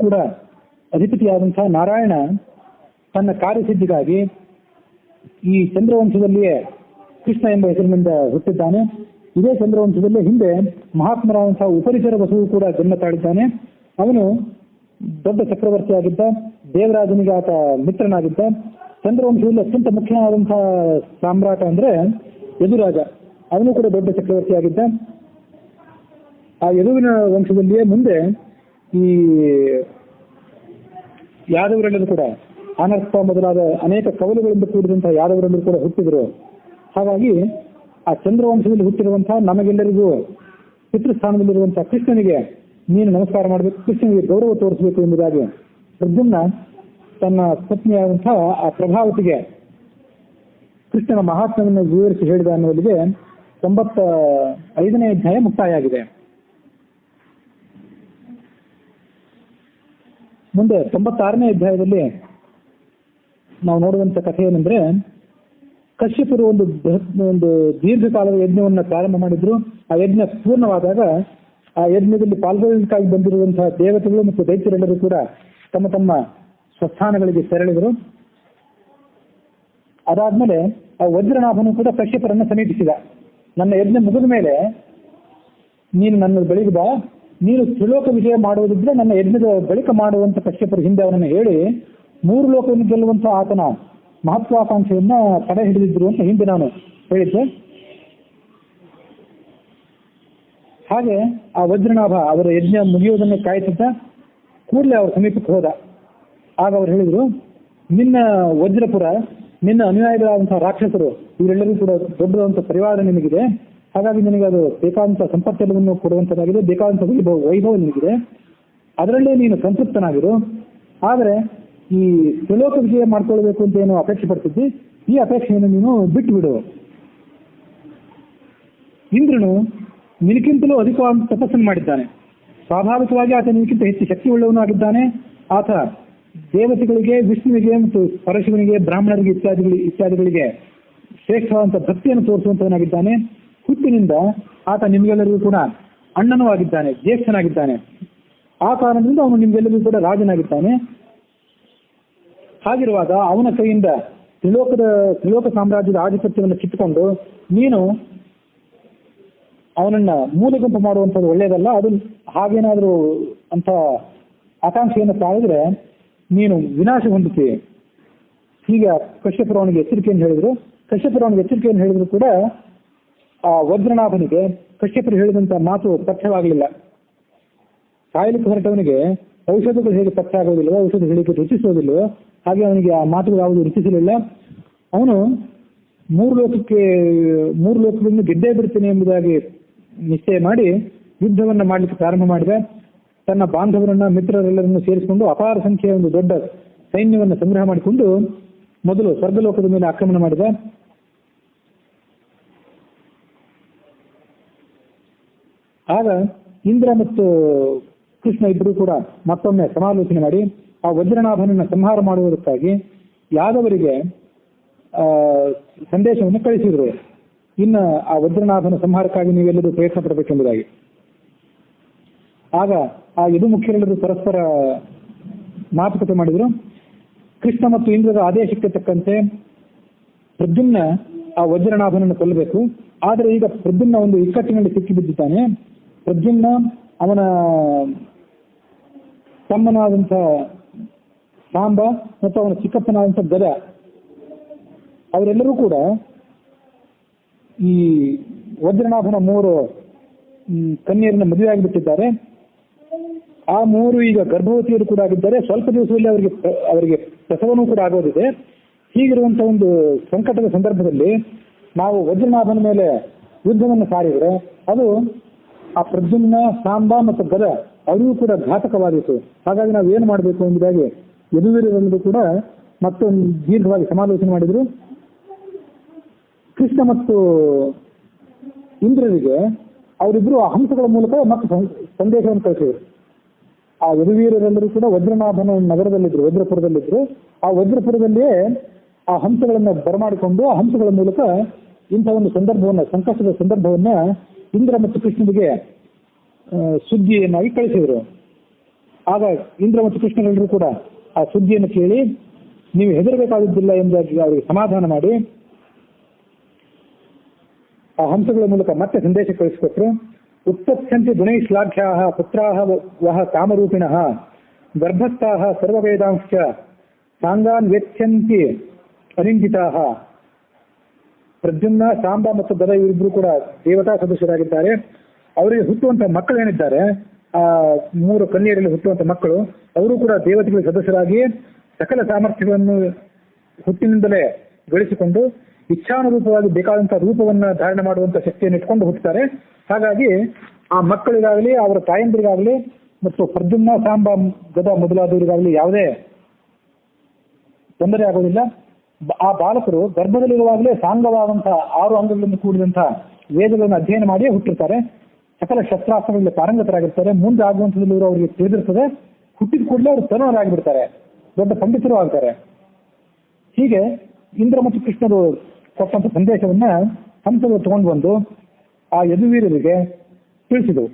ಕೂಡ ಅಧಿಪತಿಯಾದಂತಹ ನಾರಾಯಣ ತನ್ನ ಕಾರ್ಯಸಿದ್ಧಿಗಾಗಿ ಈ ಚಂದ್ರವಂಶದಲ್ಲಿಯೇ ಕೃಷ್ಣ ಎಂಬ ಹೆಸರಿನಿಂದ ಹುಟ್ಟಿದ್ದಾನೆ. ಇದೇ ಚಂದ್ರವಂಶದಲ್ಲಿ ಹಿಂದೆ ಮಹಾತ್ಮರಾದಂತಹ ಉಪರಿಚರ ವಸುವು ಕೂಡ ಜನ್ಮ ತಾಳಿದ್ದಾನೆ. ಅವನು ದೊಡ್ಡ ಚಕ್ರವರ್ತಿಯಾಗಿದ್ದ, ದೇವರಾಜನಿಗೆ ಆತ ಮಿತ್ರನಾಗಿದ್ದ. ಚಂದ್ರವಂಶದಲ್ಲಿ ಅತ್ಯಂತ ಮುಖ್ಯವಾದಂತಹ ಸಾಮ್ರಾಟ ಅಂದ್ರೆ ಯದುರಾಜ, ಅವನು ಕೂಡ ದೊಡ್ಡ ಚಕ್ರವರ್ತಿಯಾಗಿದ್ದ. ಆ ಯದುವಿನ ವಂಶದಲ್ಲಿಯೇ ಮುಂದೆ ಈ ಯಾದವರೆಲ್ಲರೂ ಕೂಡ ಅನರ್ಥ ಮೊದಲಾದ ಅನೇಕ ಕವಲುಗಳಿಂದ ಕೂಡಿದಂತಹ ಯಾದವರೆಲ್ಲರೂ ಕೂಡ ಹುಟ್ಟಿದರು. ಹಾಗಾಗಿ ಆ ಚಂದ್ರವಂಶದಲ್ಲಿ ಹುಟ್ಟಿರುವಂತಹ ನಮಗೆಲ್ಲರಿಗೂ ಪಿತೃಸ್ಥಾನದಲ್ಲಿರುವಂತಹ ಕೃಷ್ಣನಿಗೆ ನೀನು ನಮಸ್ಕಾರ ಮಾಡಬೇಕು, ಕೃಷ್ಣನಿಗೆ ಗೌರವ ತೋರಿಸಬೇಕು ಎಂಬುದಾಗಿ ಪ್ರದ್ಯುಮ್ನ ತನ್ನ ಪತ್ನಿಯಾದಂತಹ ಆ ಪ್ರಭಾವತಿಗೆ ಕೃಷ್ಣನ ಮಹಾತ್ಮವನ್ನು ವಿವರಿಸಿ ಹೇಳಿದ ಅನ್ನುವಲ್ಲಿಗೆ 95ನೇ ಅಧ್ಯಾಯ ಮುಕ್ತಾಯ ಆಗಿದೆ. ಮುಂದೆ 96ನೇ ಅಧ್ಯಾಯದಲ್ಲಿ ನಾವು ನೋಡುವಂತ ಕಥೆ ಏನೆಂದ್ರೆ, ಕಶ್ಯಪರು ಒಂದು ದೀರ್ಘಕಾಲದ ಯಜ್ಞವನ್ನು ಪ್ರಾರಂಭ ಮಾಡಿದ್ರು. ಆ ಯಜ್ಞ ಪೂರ್ಣವಾದಾಗ ಆ ಯಜ್ಞದಲ್ಲಿ ಪಾಲ್ಗೊಳ್ಳಲಿಕ್ಕಾಗಿ ಬಂದಿರುವಂತಹ ದೇವತೆಗಳು ಮತ್ತು ದೈತ್ಯರೆಲ್ಲರೂ ಕೂಡ ತಮ್ಮ ತಮ್ಮ ಸ್ವಸ್ಥಾನಗಳಿಗೆ ತೆರಳಿದರು. ಅದಾದ್ಮೇಲೆ ಆ ವಜ್ರನಾಭನು ಕೂಡ ಕಶ್ಯಪರನ್ನು ಸಮೀಪಿಸಿದ. ನನ್ನ ಯಜ್ಞ ಮುಗಿದ ಮೇಲೆ ನೀನು ನನ್ನ ಬಳಿಗೆ ಬಾ, ನೀನು ತ್ರಿಲೋಕ ವಿಜಯ ಮಾಡುವುದಿದ್ರೆ ನನ್ನ ಯಜ್ಞದ ಬಳಿಕ ಮಾಡುವಂತ ಕಶ್ಯಪರು ಹಿಂದೆ ಅವನನ್ನು ಹೇಳಿ 3 ಲೋಕವನ್ನು ಗೆಲ್ಲುವಂತ ಆತನ ಮಹತ್ವಾಕಾಂಕ್ಷೆಯನ್ನ ತಡೆ ಹಿಡಿದಿದ್ರು ಅಂತ ಹಿಂದೆ ನಾನು ಹೇಳಿದ್ದೆ. ಹಾಗೆ ಆ ವಜ್ರನಾಭ ಅವರ ಯಜ್ಞ ಮುಗಿಯುವುದನ್ನು ಕಾಯುತ್ತಿದ್ದ. ಕೂಡಲೇ ಅವರ ಸಮೀಪಕ್ಕೆ ಹೋದ. ಆಗ ಅವರು ಹೇಳಿದ್ರು, ನಿನ್ನ ವಜ್ರಪುರ, ನಿನ್ನ ಅನುಯಾಯಿಗಳಾದಂತಹ ರಾಕ್ಷಸರು ಇವರೆಲ್ಲರೂ ಕೂಡ ದೊಡ್ಡದಂತ ಪರಿವಾರ ನಿನಗಿದೆ. ಹಾಗಾಗಿ ನಿನಗೆ ಅದು ಬೇಕಾದಂತಹ ಸಂಪತ್ತೆಲ್ಲವನ್ನು ಕೊಡುವಂತದ್ದಾಗಿದೆ, ಬೇಕಾದಂತಹ ವೈಭವ ನಿನಗಿದೆ. ಅದರಲ್ಲೇ ನೀನು ಸಂತೃಪ್ತನಾಗಿರು. ಆದರೆ ಈ ತ್ರಿಲೋಕ ವಿಜಯ ಮಾಡ್ಕೊಳ್ಬೇಕು ಅಂತ ಏನು ಅಪೇಕ್ಷೆ ಪಡ್ತಿದ್ದಿ, ಈ ಅಪೇಕ್ಷೆಯನ್ನು ನೀನು ಬಿಟ್ಟು ಬಿಡು. ಇಂದ್ರನು ನಿನಕ್ಕಿಂತಲೂ ಅಧಿಕವಾದ ತಪಸ್ಸನ್ನು ಮಾಡಿದ್ದಾನೆ. ಸ್ವಾಭಾವಿಕವಾಗಿ ಆತ ನಿನಕ್ಕಿಂತ ಹೆಚ್ಚು ಶಕ್ತಿ ಉಳ್ಳವನು ಆಗಿದ್ದಾನೆ. ಆತ ದೇವತೆಗಳಿಗೆ, ವಿಷ್ಣುವಿಗೆ ಮತ್ತು ಪರಶಿವನಿಗೆ, ಬ್ರಾಹ್ಮಣರಿಗೆ ಇತ್ಯಾದಿಗಳಿಗೆ ಶ್ರೇಷ್ಠವಾದಂಥ ಭಕ್ತಿಯನ್ನು ತೋರಿಸುವಂತವನಾಗಿದ್ದಾನೆ. ಹುಟ್ಟಿನಿಂದ ಆತ ನಿಮ್ಗೆಲ್ಲರಿಗೂ ಕೂಡ ಅಣ್ಣನೂ ಆಗಿದ್ದಾನೆ, ಜ್ಯೇಷ್ಠನಾಗಿದ್ದಾನೆ. ಆ ಕಾರಣದಿಂದ ಅವನು ನಿಮ್ಗೆಲ್ಲರಿಗೂ ಕೂಡ ರಾಜನಾಗಿದ್ದಾನೆ. ಹಾಗಿರುವಾಗ ಅವನ ಕೈಯಿಂದ ತ್ರಿಲೋಕ ಸಾಮ್ರಾಜ್ಯದ ಆಧಿಪತ್ಯವನ್ನು ಕಿತ್ತುಕೊಂಡು ನೀನು ಅವನನ್ನ ಮೂಲೆಗುಂಪು ಮಾಡುವಂಥದ್ದು ಒಳ್ಳೆಯದಲ್ಲ. ಅದು ಹಾಗೇನಾದರೂ ಅಂತ ಆಕಾಂಕ್ಷೆಯನ್ನು ತಾಳಿದ್ರೆ ನೀನು ವಿನಾಶ ಹೊಂದುತ್ತೀವಿ. ಈಗ ಕಶ್ಯಪರವನಿಗೆ ಎಚ್ಚರಿಕೆಯನ್ನು ಹೇಳಿದ್ರು. ಕಶ್ಯಪರವನಿಗೆ ಎಚ್ಚರಿಕೆಯನ್ನು ಹೇಳಿದ್ರು ಕೂಡ ಆ ವಜ್ರನಾಭನಿಗೆ ಕಶ್ಯಪರು ಹೇಳಿದಂತ ಮಾತು ಪಥ್ಯವಾಗಲಿಲ್ಲ. ಸಾಯಲಿಕ್ಕೆ ಹೊರಟವನಿಗೆ ಔಷಧಗಳು ಹೇಗೆ ಪಥ್ಯ ಆಗೋದಿಲ್ಲ, ಔಷಧ ಹೇಳಿಕೆ ರುಚಿಸೋದಿಲ್ಲವೋ ಹಾಗೆ ಅವನಿಗೆ ಆ ಮಾತುಗಳು ಯಾವುದು ರುಚಿಸಲಿಲ್ಲ. ಅವನು ಮೂರು ಲೋಕಗಳನ್ನು ಗೆದ್ದೇ ಬಿಡ್ತೇನೆ ಎಂಬುದಾಗಿ ನಿಶ್ಚಯ ಮಾಡಿ ಯುದ್ಧವನ್ನ ಮಾಡಲಿಕ್ಕೆ ಪ್ರಾರಂಭ ಮಾಡಿದ. ತನ್ನ ಬಾಂಧವರನ್ನ, ಮಿತ್ರರೆಲ್ಲರನ್ನು ಸೇರಿಸಿಕೊಂಡು ಅಪಾರ ಸಂಖ್ಯೆಯ ಒಂದು ದೊಡ್ಡ ಸೈನ್ಯವನ್ನು ಸಂಗ್ರಹ ಮಾಡಿಕೊಂಡು ಮೊದಲು ಸ್ವರ್ಗಲೋಕದ ಮೇಲೆ ಆಕ್ರಮಣ ಮಾಡಿದ. ಆಗ ಇಂದ್ರ ಮತ್ತು ಕೃಷ್ಣ ಇಬ್ಬರು ಕೂಡ ಮತ್ತೊಮ್ಮೆ ಸಮಾಲೋಚನೆ ಮಾಡಿ ಆ ವಜ್ರನಾಭನನ್ನು ಸಂಹಾರ ಮಾಡುವುದಕ್ಕಾಗಿ ಯಾದವರಿಗೆ ಸಂದೇಶವನ್ನು ಕಳಿಸಿದ್ರು. ಇನ್ನು ಆ ವಜ್ರನಾಭನ ಸಂಹಾರಕ್ಕಾಗಿ ನೀವೆಲ್ಲರೂ ಪ್ರಯತ್ನ ಪಡಬೇಕೆಂಬುದಾಗಿ. ಆಗ ಆ ಯದುಮುಖ್ಯರೆಲ್ಲರೂ ಪರಸ್ಪರ ಮಾತುಕತೆ ಮಾಡಿದ್ರು. ಕೃಷ್ಣ ಮತ್ತು ಇಂದ್ರದ ಆದೇಶಕ್ಕೆ ತಕ್ಕಂತೆ ಪ್ರದ್ಯುಮ್ನ ಆ ವಜ್ರನಾಭನನ್ನು ಕೊಲ್ಲಬೇಕು. ಆದರೆ ಈಗ ಪ್ರದ್ಯುಮ್ನ ಒಂದು ಇಕ್ಕಟ್ಟಿನಲ್ಲಿ ಸಿಕ್ಕಿಬಿದ್ದಿದ್ದಾನೆ. ಪ್ರದ್ಯುಮ್ನ, ಅವನ ತಮ್ಮನಾದಂಥ ಸಾಂಬ ಮತ್ತು ಅವನ ಚಿಕ್ಕಪ್ಪನಾದಂಥ ಗದ, ಅವರೆಲ್ಲರೂ ಕೂಡ ಈ ವಜ್ರನಾಭನ 3 ಕನ್ಯರನ್ನ ಮದುವೆ ಆಗಿಬಿಟ್ಟಿದ್ದಾರೆ. ಆ 3 ಈಗ ಗರ್ಭವತಿಯರು ಕೂಡ ಆಗಿದ್ದಾರೆ. ಸ್ವಲ್ಪ ದಿವಸದಲ್ಲಿ ಅವರಿಗೆ ಪ್ರಸವನೂ ಕೂಡ ಆಗೋದಿದೆ. ಹೀಗಿರುವಂತಹ ಒಂದು ಸಂಕಟದ ಸಂದರ್ಭದಲ್ಲಿ ನಾವು ವಜ್ರನಾಭನ ಮೇಲೆ ಯುದ್ಧವನ್ನು ಸಾರಿದ್ರೆ ಅದು ಆ ಪ್ರದ್ಯುಮ್ನ, ಸಾಂಬ ಮತ್ತು ಗದ ಅವರಿಗೂ ಕೂಡ ಘಾತಕವಾದಿತ್ತು. ಹಾಗಾಗಿ ನಾವು ಏನು ಮಾಡಬೇಕು ಎಂಬುದಾಗಿ ಯದುವೀರರೆಲ್ಲರೂ ಕೂಡ ಮತ್ತೊಂದು ದೀರ್ಘವಾಗಿ ಸಮಾಲೋಚನೆ ಮಾಡಿದ್ರು. ಕೃಷ್ಣ ಮತ್ತು ಇಂದ್ರರಿಗೆ ಅವರಿಬ್ಬರು ಆ ಹಂಸಗಳ ಮೂಲಕ ಮತ್ತೆ ಸಂದೇಶವನ್ನು ಕಳಿಸಿದರು. ಆ ಯದುವೀರರೆಲ್ಲರೂ ಕೂಡ ವಜ್ರನಾಭನ ನಗರದಲ್ಲಿದ್ರು, ವಜ್ರಪುರದಲ್ಲಿದ್ರು. ಆ ವಜ್ರಪುರದಲ್ಲಿಯೇ ಆ ಹಂಸಗಳನ್ನು ಬರಮಾಡಿಕೊಂಡು ಆ ಹಂಸಗಳ ಮೂಲಕ ಇಂಥ ಒಂದು ಸಂದರ್ಭವನ್ನ, ಸಂಕಷ್ಟದ ಸಂದರ್ಭವನ್ನ ಇಂದ್ರ ಮತ್ತು ಕೃಷ್ಣನಿಗೆ ಸುದ್ದಿಯನ್ನಾಗಿ ಕಳಿಸಿದರು. ಆಗ ಇಂದ್ರ ಮತ್ತು ಕೃಷ್ಣರೆಲ್ಲರೂ ಕೂಡ ಆ ಸುದ್ದಿಯನ್ನು ಕೇಳಿ ನೀವು ಹೆದರಬೇಕಾಗುತ್ತಿಲ್ಲ ಎಂಬುದಾಗಿ ಅವರಿಗೆ ಸಮಾಧಾನ ಮಾಡಿ ಆ ಹಂಸಗಳ ಮೂಲಕ ಮತ್ತೆ ಸಂದೇಶ ಕಳಿಸಿಕೊಟ್ರು. ಉತ್ಪತ್ಸ್ಯಂತಿ ಗುಣೈ ಶ್ಲಾಘ್ಯಾಃ ಪುತ್ರಾಃ ವಹ ಕಾಮರೂಪಿಣಃ ಗರ್ಭಸ್ಥಾಃ ಸರ್ವವೇದಾಂಶ್ಚ ಸಾಂಗಾನ್ ವೇತ್ಸ್ಯಂತಿ ಅನಿಂದಿತಾಃ. ಪ್ರದ್ಯುಮ್ನ, ಸಾಂಬ ಮತ್ತು ಗದ ಇವರಿಬ್ಬರು ಕೂಡ ದೇವತಾ ಸದಸ್ಯರಾಗಿದ್ದಾರೆ. ಅವರಿಗೆ ಹುಟ್ಟುವಂತಹ ಮಕ್ಕಳೇನಿದ್ದಾರೆ, ಆ 3 ಕನ್ಯರಲ್ಲಿ ಹುಟ್ಟುವಂತಹ ಮಕ್ಕಳು, ಅವರು ಕೂಡ ದೇವತೆಗಳ ಸದಸ್ಯರಾಗಿ ಸಕಲ ಸಾಮರ್ಥ್ಯಗಳನ್ನು ಹುಟ್ಟಿನಿಂದಲೇ ಗಳಿಸಿಕೊಂಡು ಇಚ್ಛಾನುರೂಪವಾಗಿ ಬೇಕಾದಂತಹ ರೂಪವನ್ನ ಧಾರಣೆ ಮಾಡುವಂತ ಶಕ್ತಿಯನ್ನು ಇಟ್ಕೊಂಡು ಹುಟ್ಟುತ್ತಾರೆ. ಹಾಗಾಗಿ ಆ ಮಕ್ಕಳಿಗಾಗಲಿ, ಅವರ ತಾಯಂದಿರಿಗಾಗಲಿ ಮತ್ತು ಪ್ರದ್ಯುಮ್ನ, ಸಾಂಬ, ಗದ ಮೊದಲಾದವರಿಗಾಗಲಿ ಯಾವುದೇ ತೊಂದರೆ ಆಗೋದಿಲ್ಲ. ಆ ಬಾಲಕರು ಗರ್ಭದಲ್ಲಿರುವಾಗಲೇ ಸಾಂಗವಾದಂತಹ 6 ಅಂಗಗಳಿಂದ ಕೂಡಿದಂತಹ ವೇದಗಳನ್ನು ಅಧ್ಯಯನ ಮಾಡಿಯೇ ಹುಟ್ಟಿರ್ತಾರೆ. ಸಕಲ ಶಸ್ತ್ರಾಸ್ತ್ರಗಳಲ್ಲಿ ಪಾರಂಗತರಾಗಿರ್ತಾರೆ. ಮುಂದೆ ಆಗುವಂಥದ್ದು ಅವರಿಗೆ ತಿಳಿದಿರ್ತದೆ. ಹುಟ್ಟಿದ ಕೂಡಲೇ ಅವರು ತರುಣರಾಗಿಬಿಡ್ತಾರೆ, ದೊಡ್ಡ ಪಂಡಿತರು ಆಗ್ತಾರೆ. ಹೀಗೆ ಇಂದ್ರ ಮತ್ತು ಕೃಷ್ಣರು ಕೊಟ್ಟಂತ ಸಂದೇಶವನ್ನ ಹಂಸಗಳು ತಗೊಂಡು ಬಂದು ಆ ಯದುವೀರರಿಗೆ ತಿಳಿಸಿದವು.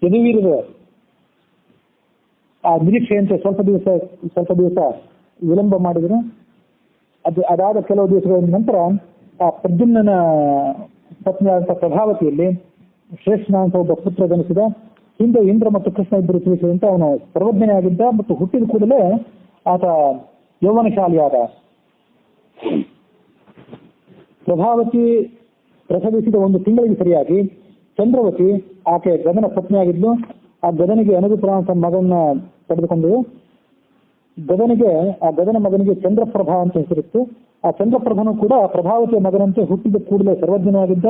ಯದುವೀರರು ಆ ನಿರೀಕ್ಷೆಯಂತೆ ಸ್ವಲ್ಪ ದಿವಸ ವಿಳಂಬ ಮಾಡಿದರು. ಅದಾದ ಕೆಲವು ದಿವಸಗಳ ನಂತರ ಆ ಪ್ರದ್ಯುಮ್ನ ಪತ್ನಿಯಾದಂತಹ ಪ್ರಭಾವತಿಯಲ್ಲಿ ಶ್ರೇಷ್ಠನಾದಂತಹ ಒಬ್ಬ ಪುತ್ರ ಜನಿಸಿದ. ಹಿಂದೆ ಇಂದ್ರ ಮತ್ತು ಕೃಷ್ಣ ಇಬ್ಬರು ತಿಳಿಸಿದಂತೆ ಅವನು ಸರ್ವಜ್ಞನೇ ಆಗಿದ್ದ ಮತ್ತು ಹುಟ್ಟಿದ ಕೂಡಲೇ ಆತ ಯೌವನಶಾಲಿಯಾದ. ಪ್ರಭಾವತಿ ಪ್ರಸವಿಸಿದ 1 ತಿಂಗಳಿಗೆ ಸರಿಯಾಗಿ ಚಂದ್ರವತಿ, ಆಕೆ ಗದನ ಪತ್ನಿಯಾಗಿದ್ಲು. ಆ ಗದನಿಗೆ ಅನುಗುಪ್ರಾಂತ ಮಗನ ಪಡೆದುಕೊಂಡರು. ಆ ಗದನ ಮಗನಿಗೆ ಚಂದ್ರಪ್ರಭಾ ಅಂತ ಹೆಸರಿತ್ತು. ಆ ಚಂದ್ರಪ್ರಭನು ಕೂಡ ಪ್ರಭಾವತಿಯ ಮಗನಂತೆ ಹುಟ್ಟಿದ ಕೂಡಲೇ ಸರ್ವಜ್ಞನಾಗಿದ್ದ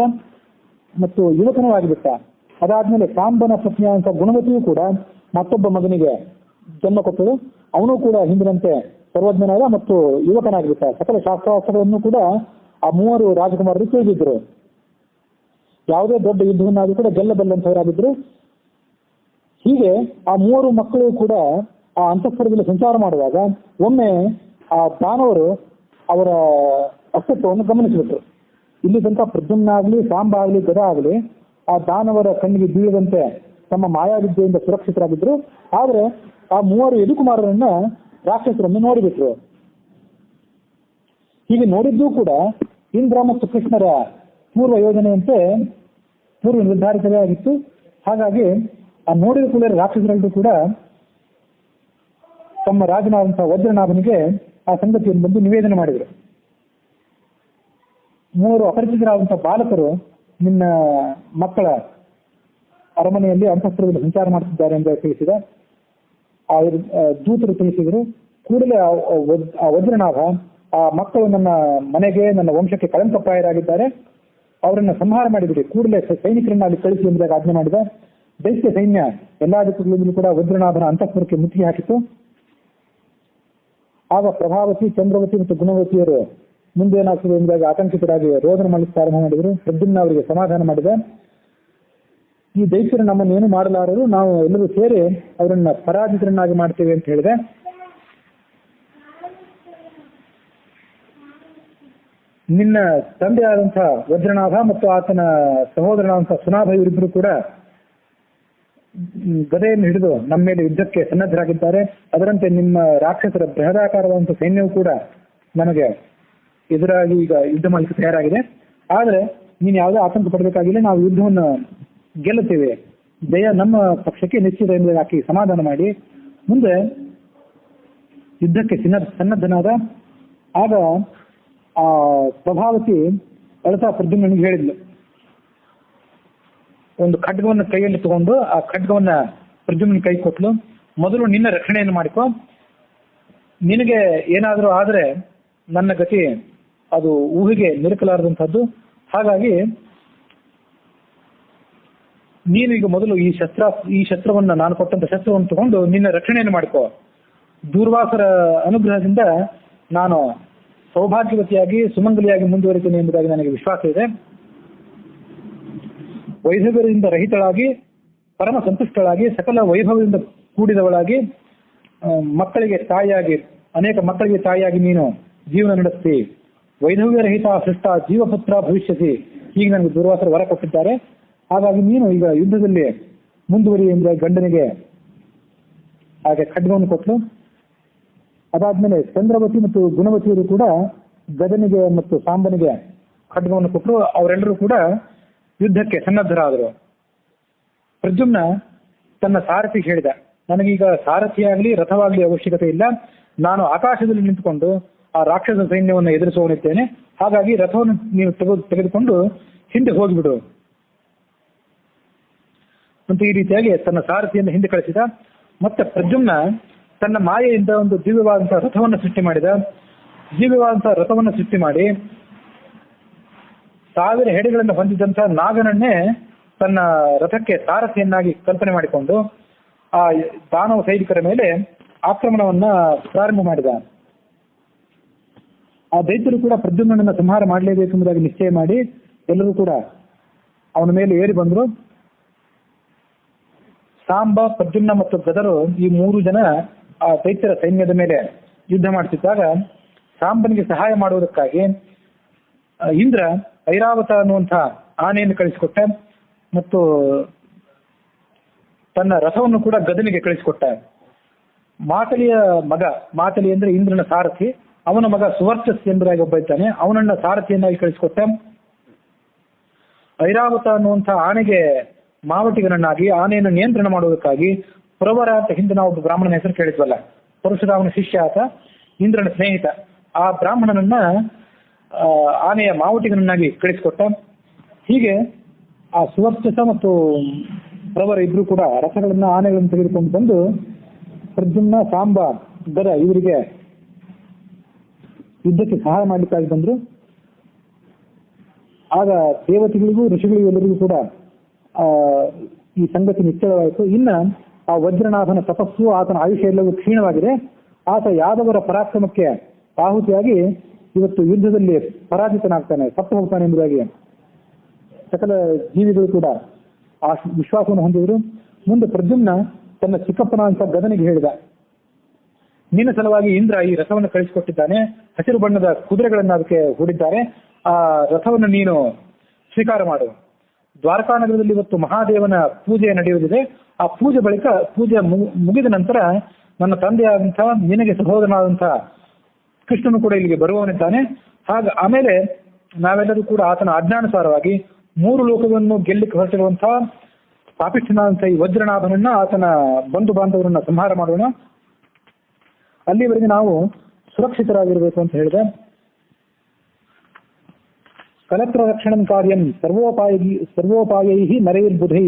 ಮತ್ತು ಯುವಕನೂ ಆಗಿಬಿಟ್ಟ. ಅದಾದ್ಮೇಲೆ ಸಾಂಬನ ಪತ್ನಿಯಾದಂಥ ಗುಣವತಿಯೂ ಕೂಡ ಮತ್ತೊಬ್ಬ ಮಗನಿಗೆ ಜನ್ಮ ಕೊಟ್ಟರು. ಅವನು ಕೂಡ ಹಿಂದಿನಂತೆ ಸರ್ವಜ್ಞನಾದ ಮತ್ತು ಯುವಕನಾಗಿಬಿಟ್ಟ. ಸಕಲ ಶಾಸ್ತ್ರಾಸ್ತ್ರಗಳನ್ನು ಕೂಡ ಆ 3 ರಾಜಕುಮಾರರು ತಿಳಿದಿದ್ರು. ಯಾವುದೇ ದೊಡ್ಡ ಯುದ್ಧವನ್ನಾದರೂ ಕೂಡ ಗೆಲ್ಲಬಲ್ಲಂಥವರಾಗಿದ್ರು. ಹೀಗೆ ಆ 3 ಮಕ್ಕಳು ಕೂಡ ಆ ಅಂತಃಪುರದಲ್ಲಿ ಸಂಚಾರ ಮಾಡುವಾಗ ಒಮ್ಮೆ ಆ ದಾನವರು ಅವರ ಅಸ್ತಿತ್ವವನ್ನು ಗಮನಿಸಿಬಿಟ್ರು. ಇಲ್ಲಿ ತನಕ ಪ್ರದ್ಯುಮ್ನ ಆಗಲಿ, ಸಾಂಬ ಆಗಲಿ, ಗದ ಆಗಲಿ ಆ ದಾನವರ ಕಣ್ಣಿಗೆ ಬೀಳದಂತೆ ತಮ್ಮ ಮಾಯಾವಿದ್ಯೆಯಿಂದ ಸುರಕ್ಷಿತರಾಗಿದ್ರು. ಆದ್ರೆ ಆ ಮೂವರು ಯದುಕುಮಾರರನ್ನ ರಾಕ್ಷಸರನ್ನು ನೋಡಿಬಿಟ್ರು. ಹೀಗೆ ನೋಡಿದ್ದೂ ಕೂಡ ಇಂದ್ರ ಮತ್ತು ಕೃಷ್ಣರ ಪೂರ್ವ ಯೋಜನೆಯಂತೆ ಪೂರ್ವ ನಿರ್ಧಾರಿತವೇ ಆಗಿತ್ತು. ಹಾಗಾಗಿ ಆ ನೋಡಿದ ಕೂಡಲೇ ರಾಕ್ಷಸರೆಲ್ಲರೂ ಕೂಡ ತಮ್ಮ ರಾಜನಾದಂತಹ ವಜ್ರನಾಭನಿಗೆ ಆ ಸಂಗತಿಯನ್ನು ಬಂದು ನಿವೇದನೆ ಮಾಡಿದರು. ಮೂವರು ಅಪರಿಚಿತರಾದಂತಹ ಬಾಲಕರು ನಿನ್ನ ಮಕ್ಕಳ ಅರಮನೆಯಲ್ಲಿ ಅಂತಃಪುರದಲ್ಲಿ ಸಂಚಾರ ಮಾಡುತ್ತಿದ್ದಾರೆ ಎಂದು ತಿಳಿಸಿದ. ಆ ದೂತರು ತಿಳಿಸಿದರು. ಕೂಡಲೇ ಆ ವಜ್ರನಾಭ, ಆ ಮಕ್ಕಳು ನನ್ನ ಮನೆಗೆ, ನನ್ನ ವಂಶಕ್ಕೆ ಕಳಂಕಪ್ರಾಯರಾಗಿದ್ದಾರೆ, ಅವರನ್ನ ಸಂಹಾರ ಮಾಡಿಬಿಡಿ, ಕೂಡಲೇ ಸೈನಿಕರನ್ನ ಅಲ್ಲಿ ಕಳಿಸಿ ಎಂಬುದಾಗಿ ಆಜ್ಞೆ ಮಾಡಿದ. ದೈತ್ಯ ಸೈನ್ಯ ಎಲ್ಲಾ ದಿಕ್ಕುಗಳಿಂದಲೂ ಕೂಡ ವಜ್ರನಾಭನ ಅಂತಃಪುರಕ್ಕೆ ಮುತ್ತಿಗೆ ಹಾಕಿತು. ಆಗ ಪ್ರಭಾವತಿ, ಚಂದ್ರವತಿ ಮತ್ತು ಗುಣವತಿಯರು ಮುಂದೇನಾಗ್ತದೆ ಎಂಬುದಾಗಿ ಆತಂಕಿತರಾಗಿ ರೋದನ ಮಾಡಲಿಕ್ಕೆ ಪ್ರಾರಂಭ ಮಾಡಿದರು. ಪ್ರದ್ಯುಮ್ನ ಅವರಿಗೆ ಸಮಾಧಾನ ಮಾಡಿದ. ಈ ದೈತ್ಯರು ನಮ್ಮನ್ನೇನು ಮಾಡಲಾರರು, ನಾವು ಎಲ್ಲರೂ ಸೇರಿ ಅವರನ್ನ ಪರಾಜಿತರನ್ನಾಗಿ ಮಾಡ್ತೇವೆ ಅಂತ ಹೇಳಿದೆ. ನಿನ್ನ ತಂದೆಯಾದಂತಹ ವಜ್ರನಾಭ ಮತ್ತು ಆತನ ಸಹೋದರನಾದಂತಹ ಸುನಾಭ ಇವರಿಬ್ಬರು ಕೂಡ ಗದೆಯನ್ನು ಹಿಡಿದು ನಮ್ಮ ಮೇಲೆ ಯುದ್ಧಕ್ಕೆ ಸನ್ನದ್ಧರಾಗಿದ್ದಾರೆ. ಅದರಂತೆ ನಿಮ್ಮ ರಾಕ್ಷಸರ ಬೃಹದಾಕಾರವಾದಂತಹ ಸೈನ್ಯವು ಕೂಡ ನಮಗೆ ಎದುರಾಗಿ ಈಗ ಯುದ್ಧ ಮಾಡಲಿಕ್ಕೆ ತಯಾರಾಗಿದೆ. ಆದರೆ ನೀನು ಯಾವುದೇ ಆತಂಕ ಪಡಬೇಕಾಗಿಲ್ಲ, ನಾವು ಯುದ್ಧವನ್ನು ಗೆಲ್ಲುತ್ತೇವೆ, ಜಯ ನಮ್ಮ ಪಕ್ಷಕ್ಕೆ ನಿಶ್ಚಿತ ಎಂಬುದಾಗಿ ಹಾಕಿ ಸಮಾಧಾನ ಮಾಡಿ ಮುಂದೆ ಯುದ್ಧಕ್ಕೆ ಸನ್ನದ್ಧನಾದ. ಆಗ ಆ ಪ್ರಭಾವತಿ ಅಳತಾ ಪ್ರದ್ಯುಮ್ನಿಗೆ ಹೇಳಿದ್ಲು, ಒಂದು ಖಡ್ಗವನ್ನು ಕೈಯಲ್ಲಿ ತಗೊಂಡು ಆ ಖಡ್ಗವನ್ನ ಪ್ರದ್ಯುಮ್ನ ಕೈ ಕೊಟ್ಲು. ಮೊದಲು ನಿನ್ನ ರಕ್ಷಣೆಯನ್ನು ಮಾಡಿಕೊ, ನಿನಗೆ ಏನಾದರೂ ಆದರೆ ನನ್ನ ಗತಿ ಅದು ಊಹೆಗೆ ನಿಲುಕಲಾರದಂಥದ್ದು. ಹಾಗಾಗಿ ನೀನು ಈಗ ಮೊದಲು ಈ ಶಸ್ತ್ರವನ್ನ, ನಾನು ಕೊಟ್ಟಂತ ಶಸ್ತ್ರವನ್ನು ತಗೊಂಡು ನಿನ್ನ ರಕ್ಷಣೆಯನ್ನು ಮಾಡಿಕೊ. ದೂರ್ವಾಸರ ಅನುಗ್ರಹದಿಂದ ನಾನು ಸೌಭಾಗ್ಯವತಿಯಾಗಿ ಸುಮಂಗಲಿಯಾಗಿ ಮುಂದುವರಿತೇನೆ ಎಂಬುದಾಗಿ ನನಗೆ ವಿಶ್ವಾಸ ಇದೆ. ವೈಭವದಿಂದ ರಹಿತಳಾಗಿ, ಪರಮ ಸಂತುಷ್ಟಳಾಗಿ, ಸಕಲ ವೈಭವದಿಂದ ಕೂಡಿದವಳಾಗಿ, ಮಕ್ಕಳಿಗೆ ತಾಯಿಯಾಗಿ, ಅನೇಕ ಮಕ್ಕಳಿಗೆ ತಾಯಿಯಾಗಿ ನೀನು ಜೀವನ ನಡೆಸ್ತಿ. ವೈಧವ್ಯ ರಹಿತ ಸೃಷ್ಟ ಜೀವಪುತ್ರ ಭವಿಷ್ಯಸಿ, ಈಗ ನನಗೆ ದುರ್ವಾಸರ ವರ ಕೊಟ್ಟಿದ್ದಾರೆ. ಹಾಗಾಗಿ ನೀನು ಈಗ ಯುದ್ಧದಲ್ಲಿ ಮುಂದುವರಿ ಎಂಬ ಗಂಡನಿಗೆ ಹಾಗೆ ಖಡ್ಗವನ್ನು ಕೊಟ್ಟಲು. ಅದಾದ್ಮೇಲೆ ಚಂದ್ರವತಿ ಮತ್ತು ಗುಣವತಿಯರು ಕೂಡ ಗದನಿಗೆ ಮತ್ತು ಸಾಂಬನಿಗೆ ಖಡ್ಗವನ್ನು ಕೊಟ್ಟರು. ಅವರೆಲ್ಲರೂ ಕೂಡ ಯುದ್ಧಕ್ಕೆ ಸನ್ನದ್ಧರಾದರು. ಪ್ರದ್ಯುಮ್ನ ತನ್ನ ಸಾರಥಿಗೆ ಹೇಳಿದ, ನನಗೀಗ ಸಾರಥಿಯಾಗಲಿ ರಥವಾಗಲಿ ಅವಶ್ಯಕತೆ ಇಲ್ಲ, ನಾನು ಆಕಾಶದಲ್ಲಿ ನಿಂತುಕೊಂಡು ಆ ರಾಕ್ಷಸ ಸೈನ್ಯವನ್ನು ಎದುರಿಸುವವನಿದ್ದೇನೆ. ಹಾಗಾಗಿ ರಥವನ್ನು ನೀವು ತೆಗೆದುಕೊಂಡು ಹಿಂದೆ ಹೋಗಿಬಿಡು ಅಂತ ಈ ರೀತಿಯಾಗಿ ತನ್ನ ಸಾರಥಿಯನ್ನು ಹಿಂದೆ ಕಳಿಸಿದ. ಮತ್ತೆ ಪ್ರದ್ಯುಮ್ನ ತನ್ನ ಮಾಯೆಯಿಂದ ಒಂದು ದಿವ್ಯವಾದಂತಹ ರಥವನ್ನು ಸೃಷ್ಟಿ ಮಾಡಿದ. ದಿವ್ಯವಾದಂತಹ ರಥವನ್ನು ಸೃಷ್ಟಿ ಮಾಡಿ 1000 ಹೆಡೆಗಳನ್ನು ಹೊಂದಿದಂತಹ ನಾಗನನ್ನೇ ತನ್ನ ರಥಕ್ಕೆ ಸಾರಥಿಯನ್ನಾಗಿ ಕಲ್ಪನೆ ಮಾಡಿಕೊಂಡು ಆ ದಾನವ ಸೈನಿಕರ ಮೇಲೆ ಆಕ್ರಮಣವನ್ನ ಪ್ರಾರಂಭ ಮಾಡಿದ. ಆ ದೈತ್ಯರು ಕೂಡ ಪ್ರದ್ಯುಮ್ನನ್ನ ಸಂಹಾರ ಮಾಡಲೇಬೇಕೆಂಬುದಾಗಿ ನಿಶ್ಚಯ ಮಾಡಿ ಎಲ್ಲರೂ ಕೂಡ ಅವನ ಮೇಲೆ ಏರಿ ಬಂದರು. ಸಾಂಬ, ಪ್ರದ್ಯುಮ್ನ ಮತ್ತು ಗದರು ಈ 3 ಜನ ಆ ದೈತ್ಯರ ಸೈನ್ಯದ ಮೇಲೆ ಯುದ್ಧ ಮಾಡ್ತಿದ್ದಾಗ ಸಾಂಬನಿಗೆ ಸಹಾಯ ಮಾಡುವುದಕ್ಕಾಗಿ ಇಂದ್ರ ಐರಾವತ ಅನ್ನುವಂತಹ ಆನೆಯನ್ನು ಕಳಿಸಿಕೊಟ್ಟ ಮತ್ತು ತನ್ನ ರಥವನ್ನು ಕೂಡ ಗದನಿಗೆ ಕಳಿಸಿಕೊಟ್ಟ. ಮಾತಲಿಯ ಮಗ, ಮಾತಲಿ ಅಂದ್ರೆ ಇಂದ್ರನ ಸಾರಥಿ, ಅವನ ಮಗ ಸುವರ್ಚಸ್ ಎಂಬುದಾಗಿ ಒಬ್ಬ ಇದ್ದಾನೆ, ಅವನನ್ನ ಸಾರಥಿಯನ್ನಾಗಿ ಕಳಿಸಿಕೊಟ್ಟ. ಐರಾವತ ಅನ್ನುವಂತಹ ಆನೆಗೆ ಮಾವಟಿಗನನ್ನಾಗಿ, ಆನೆಯನ್ನು ನಿಯಂತ್ರಣ ಮಾಡುವುದಕ್ಕಾಗಿ ಪ್ರವರ ಅಂತ ಹಿಂದೆ ನಾವು ಒಬ್ಬ ಬ್ರಾಹ್ಮಣನ ಹೆಸರು ಕೇಳಿದ್ವಲ್ಲ, ಪರಶುರಾಮನ ಶಿಷ್ಯ ಆತ, ಇಂದ್ರನ ಸ್ನೇಹಿತ. ಆ ಬ್ರಾಹ್ಮಣನನ್ನ ಆನೆಯ ಮಾವಟಿಗನನ್ನಾಗಿ ಕಳಿಸಿಕೊಟ್ಟ. ಹೀಗೆ ಆ ಸುವರ್ಚಸ ಮತ್ತು ಪ್ರವರ ಇಬ್ರು ಕೂಡ ರಥಗಳನ್ನ, ಆನೆಗಳನ್ನು ತೆಗೆದುಕೊಂಡು ಬಂದು ಪ್ರದ್ಯುಮ್ನ, ಸಾಂಬ, ಗದ ಇವರಿಗೆ ಯುದ್ಧಕ್ಕೆ ಸಹಾಯ ಮಾಡಲಿಕ್ಕಾಗಿ ಬಂದ್ರು. ಆಗ ದೇವತೆಗಳಿಗೂ ಋಷಿಗಳಿಗೂ ಎಲ್ಲರಿಗೂ ಕೂಡ ಈ ಸಂಗತಿ ನಿಶ್ಚಯವಾಯಿತು. ಇನ್ನ ಆ ವಜ್ರನಾಥನ ತಪಸ್ಸು, ಆತನ ಆಯುಷ್ಯ ಎಲ್ಲವೂ ಕ್ಷೀಣವಾಗಿದೆ. ಆತ ಯಾದವರ ಪರಾಕ್ರಮಕ್ಕೆ ಆಹುತಿಯಾಗಿ ಇವತ್ತು ಯುದ್ಧದಲ್ಲಿ ಪರಾಜಿತನಾಗ್ತಾನೆ, ಸತ್ತು ಹೋಗ್ತಾನೆ ಎಂಬುದಾಗಿ ಸಕಲ ಜೀವಿಗಳು ಕೂಡ ಆ ವಿಶ್ವಾಸವನ್ನು ಹೊಂದಿದ್ರು. ಮುಂದೆ ಪ್ರದ್ಯುಮ್ನ ತನ್ನ ಚಿಕ್ಕಪ್ಪನ ಅಂತ ಗದನಿಗೆ ಹೇಳಿದ, ನಿನ್ನ ಸಲುವಾಗಿ ಇಂದ್ರ ಈ ರಥವನ್ನು ಕಳಿಸಿಕೊಟ್ಟಿದ್ದಾನೆ. ಹಸಿರು ಬಣ್ಣದ ಕುದುರೆಗಳನ್ನು ಅದಕ್ಕೆ ಹೂಡಿದ್ದಾರೆ. ಆ ರಥವನ್ನು ನೀನು ಸ್ವೀಕಾರ ಮಾಡು. ದ್ವಾರಕಾನಗರದಲ್ಲಿ ಇವತ್ತು ಮಹಾದೇವನ ಪೂಜೆ ನಡೆಯುವುದಿದೆ. ಆ ಪೂಜೆ ಮುಗಿದ ನಂತರ ನನ್ನ ತಂದೆಯಾದಂತಹ ನಿನಗೆ ಸಹೋದರನಾದಂತಹ ಕೃಷ್ಣನು ಕೂಡ ಇಲ್ಲಿಗೆ ಬರುವವನಿದ್ದಾನೆ. ಆಮೇಲೆ ನಾವೆಲ್ಲರೂ ಕೂಡ ಆತನ ಆಜ್ಞಾನುಸಾರವಾಗಿ 3 ಲೋಕವನ್ನು ಗೆಲ್ಲಿಕ್ಕೆ ಹೊರಟಿರುವಂತಹ ಪಾಪಿಷ್ಠನಾದಂತಹ ಈ ವಜ್ರನಾಭನನ್ನ ಆತನ ಬಂಧು ಬಾಂಧವರನ್ನ ಸಂಹಾರ ಮಾಡೋಣ. ಅಲ್ಲಿವರೆಗೆ ನಾವು ಸುರಕ್ಷಿತರಾಗಿರಬೇಕು ಅಂತ ಹೇಳಿದೆ. ಕಲತ್ರ ರಕ್ಷಣಂ ಕಾರ್ಯಂ ಸರ್ವೋಪಾಯೈ ನರೈರ್ಬುಧೈ